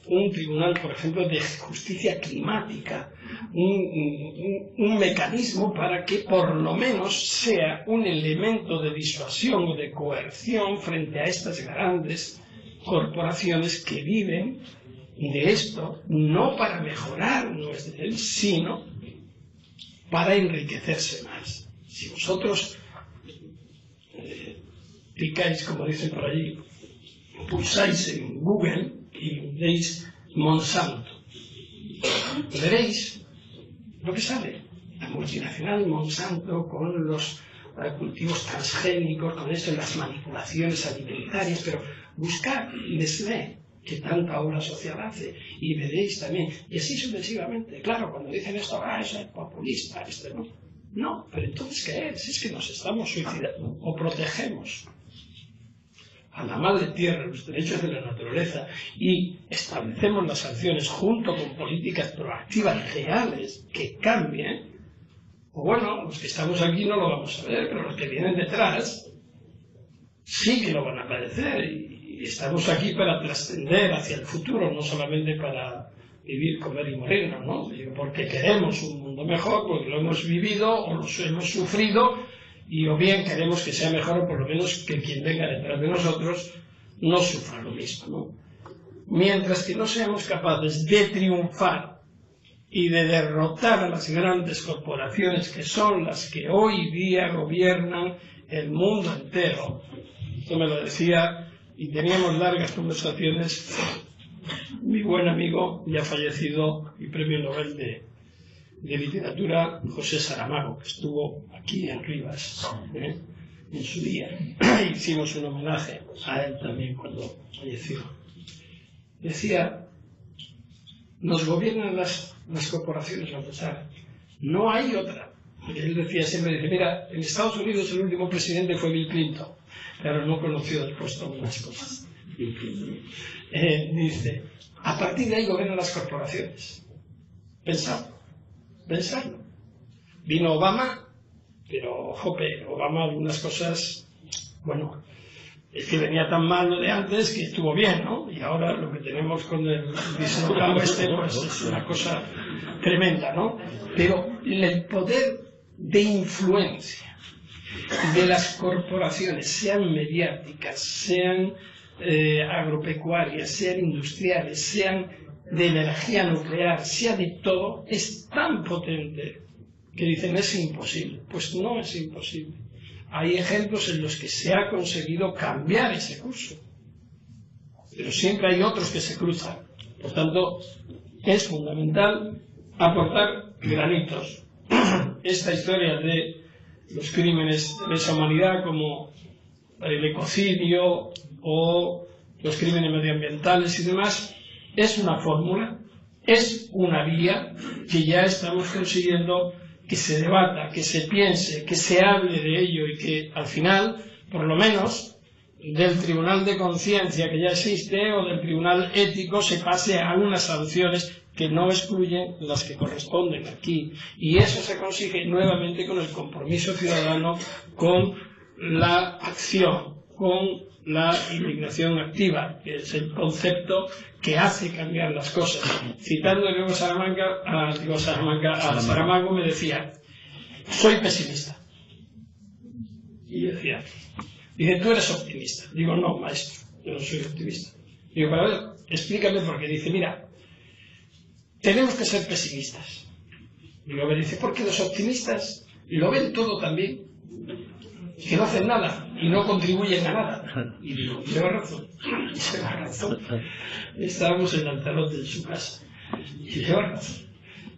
un tribunal, por ejemplo, de justicia climática, un mecanismo para que por lo menos sea un elemento de disuasión o de coerción frente a estas grandes corporaciones que viven de esto, no para mejorar nuestro nivel, sino para enriquecerse más. Si vosotros picáis, como dicen por allí, pulsáis en Google y veis Monsanto, veréis lo que sale. La multinacional Monsanto con los cultivos transgénicos, con eso, las manipulaciones alimentarias, pero buscad Nestlé, que tanta obra social hace, y veréis también, y así sucesivamente. Claro, cuando dicen esto, eso es populista, esto no. No, pero entonces, ¿qué es? Es que nos estamos suicidando, o protegemos a la madre tierra, los derechos de la naturaleza, y establecemos las sanciones junto con políticas proactivas reales que cambien, o bueno, los que estamos aquí no lo vamos a ver, pero los que vienen detrás sí que lo van a padecer, y estamos aquí para trascender hacia el futuro, no solamente para vivir, comer y morirnos, ¿no? Porque queremos un mundo mejor, porque lo hemos vivido o lo hemos sufrido, y o bien queremos que sea mejor, o por lo menos que quien venga detrás de nosotros no sufra lo mismo, ¿no? Mientras que no seamos capaces de triunfar y de derrotar a las grandes corporaciones que son las que hoy día gobiernan el mundo entero. Esto me lo decía, y teníamos largas conversaciones, mi buen amigo, ya fallecido y premio Nobel de literatura, José Saramago, que estuvo aquí en Rivas en su día. Hicimos un homenaje a él también cuando falleció. Decía, nos gobiernan las corporaciones, Baltasar, no hay otra. Él decía siempre, dice, mira, en Estados Unidos el último presidente fue Bill Clinton, pero no conoció después todas las cosas. Bill Clinton. Dice, a partir de ahí gobiernan las corporaciones. Pensadlo. Vino Obama, pero jope, Obama algunas cosas, bueno, es que venía tan mal lo de antes que estuvo bien, ¿no? Y ahora lo que tenemos con el dislocado pues es una cosa tremenda, ¿no? Pero el poder de influencia de las corporaciones, sean mediáticas, sean agropecuarias, sean industriales, sean de energía nuclear, sea de todo, es tan potente que dicen es imposible. Pues no es imposible. Hay ejemplos en los que se ha conseguido cambiar ese curso, pero siempre hay otros que se cruzan. Por tanto, es fundamental aportar granitos. Esta historia de los crímenes de lesa humanidad, como el ecocidio o los crímenes medioambientales y demás, es una fórmula, es una vía que ya estamos consiguiendo que se debata, que se piense, que se hable de ello y que al final, por lo menos, del tribunal de conciencia que ya existe o del tribunal ético se pase a unas sanciones que no excluyen las que corresponden aquí. Y eso se consigue nuevamente con el compromiso ciudadano, con la acción, con la indignación activa, que es el concepto que hace cambiar las cosas. Citando de nuevo a Saramago, me decía, soy pesimista. Y yo decía, dice, tú eres optimista. Digo, no, maestro, yo no soy optimista. Digo, pero a ver, explícame por qué. Dice, mira, tenemos que ser pesimistas. Digo, me dice, porque los optimistas lo ven todo también, que no hacen nada y no contribuyen a nada. Y digo, lleva razón. Estábamos en Lanzarote en su casa. Y lleva razón.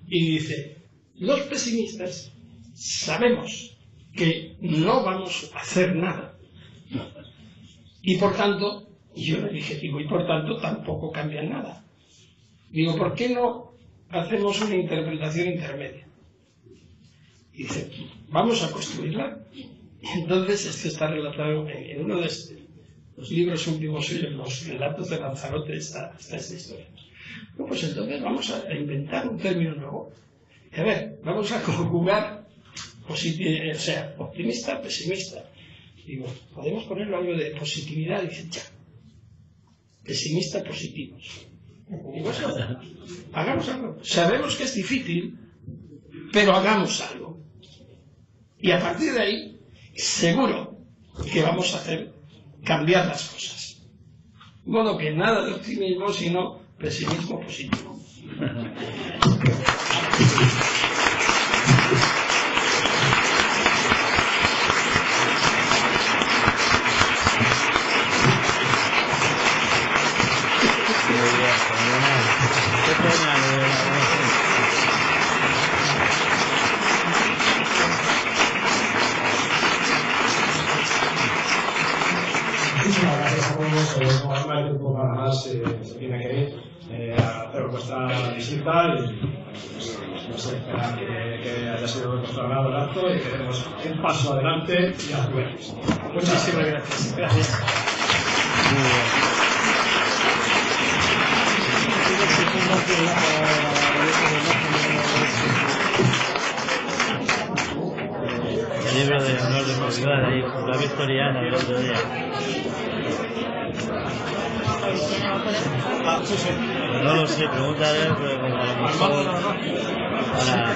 Y dice, los pesimistas sabemos que no vamos a hacer nada. Y por tanto, yo le dije, digo, y por tanto tampoco cambian nada. Digo, ¿por qué no hacemos una interpretación intermedia? Y dice, vamos a construirla. Entonces, esto está relatado en uno de los libros últimos suyos, los relatos de Lanzarote, está esta historia. Bueno, pues entonces vamos a inventar un término nuevo. A ver, vamos a conjugar optimista, pesimista. Digo, podemos ponerlo algo de positividad. Y dicen, ya. pesimistas positivos. Y pues, hagamos algo. Sabemos que es difícil, pero hagamos algo. Y a partir de ahí, seguro que vamos a hacer cambiar las cosas. De modo que nada de optimismo, sino pesimismo positivo. Muchísimas gracias a todos. Como el tiempo para más se tiene que ir a hacer vuestra visita y no sé, esperar que haya sido nuestro agrado el acto y que demos un paso adelante y a jueves. Muchísimas gracias. Gracias. El libro de honor de Portugal, ahí, la victoriana del otro día. No lo sé, pregúntale, pero como a lo mejor para...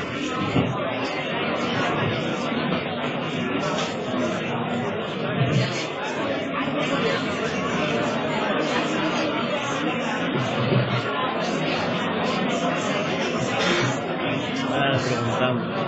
Ahora le preguntamos.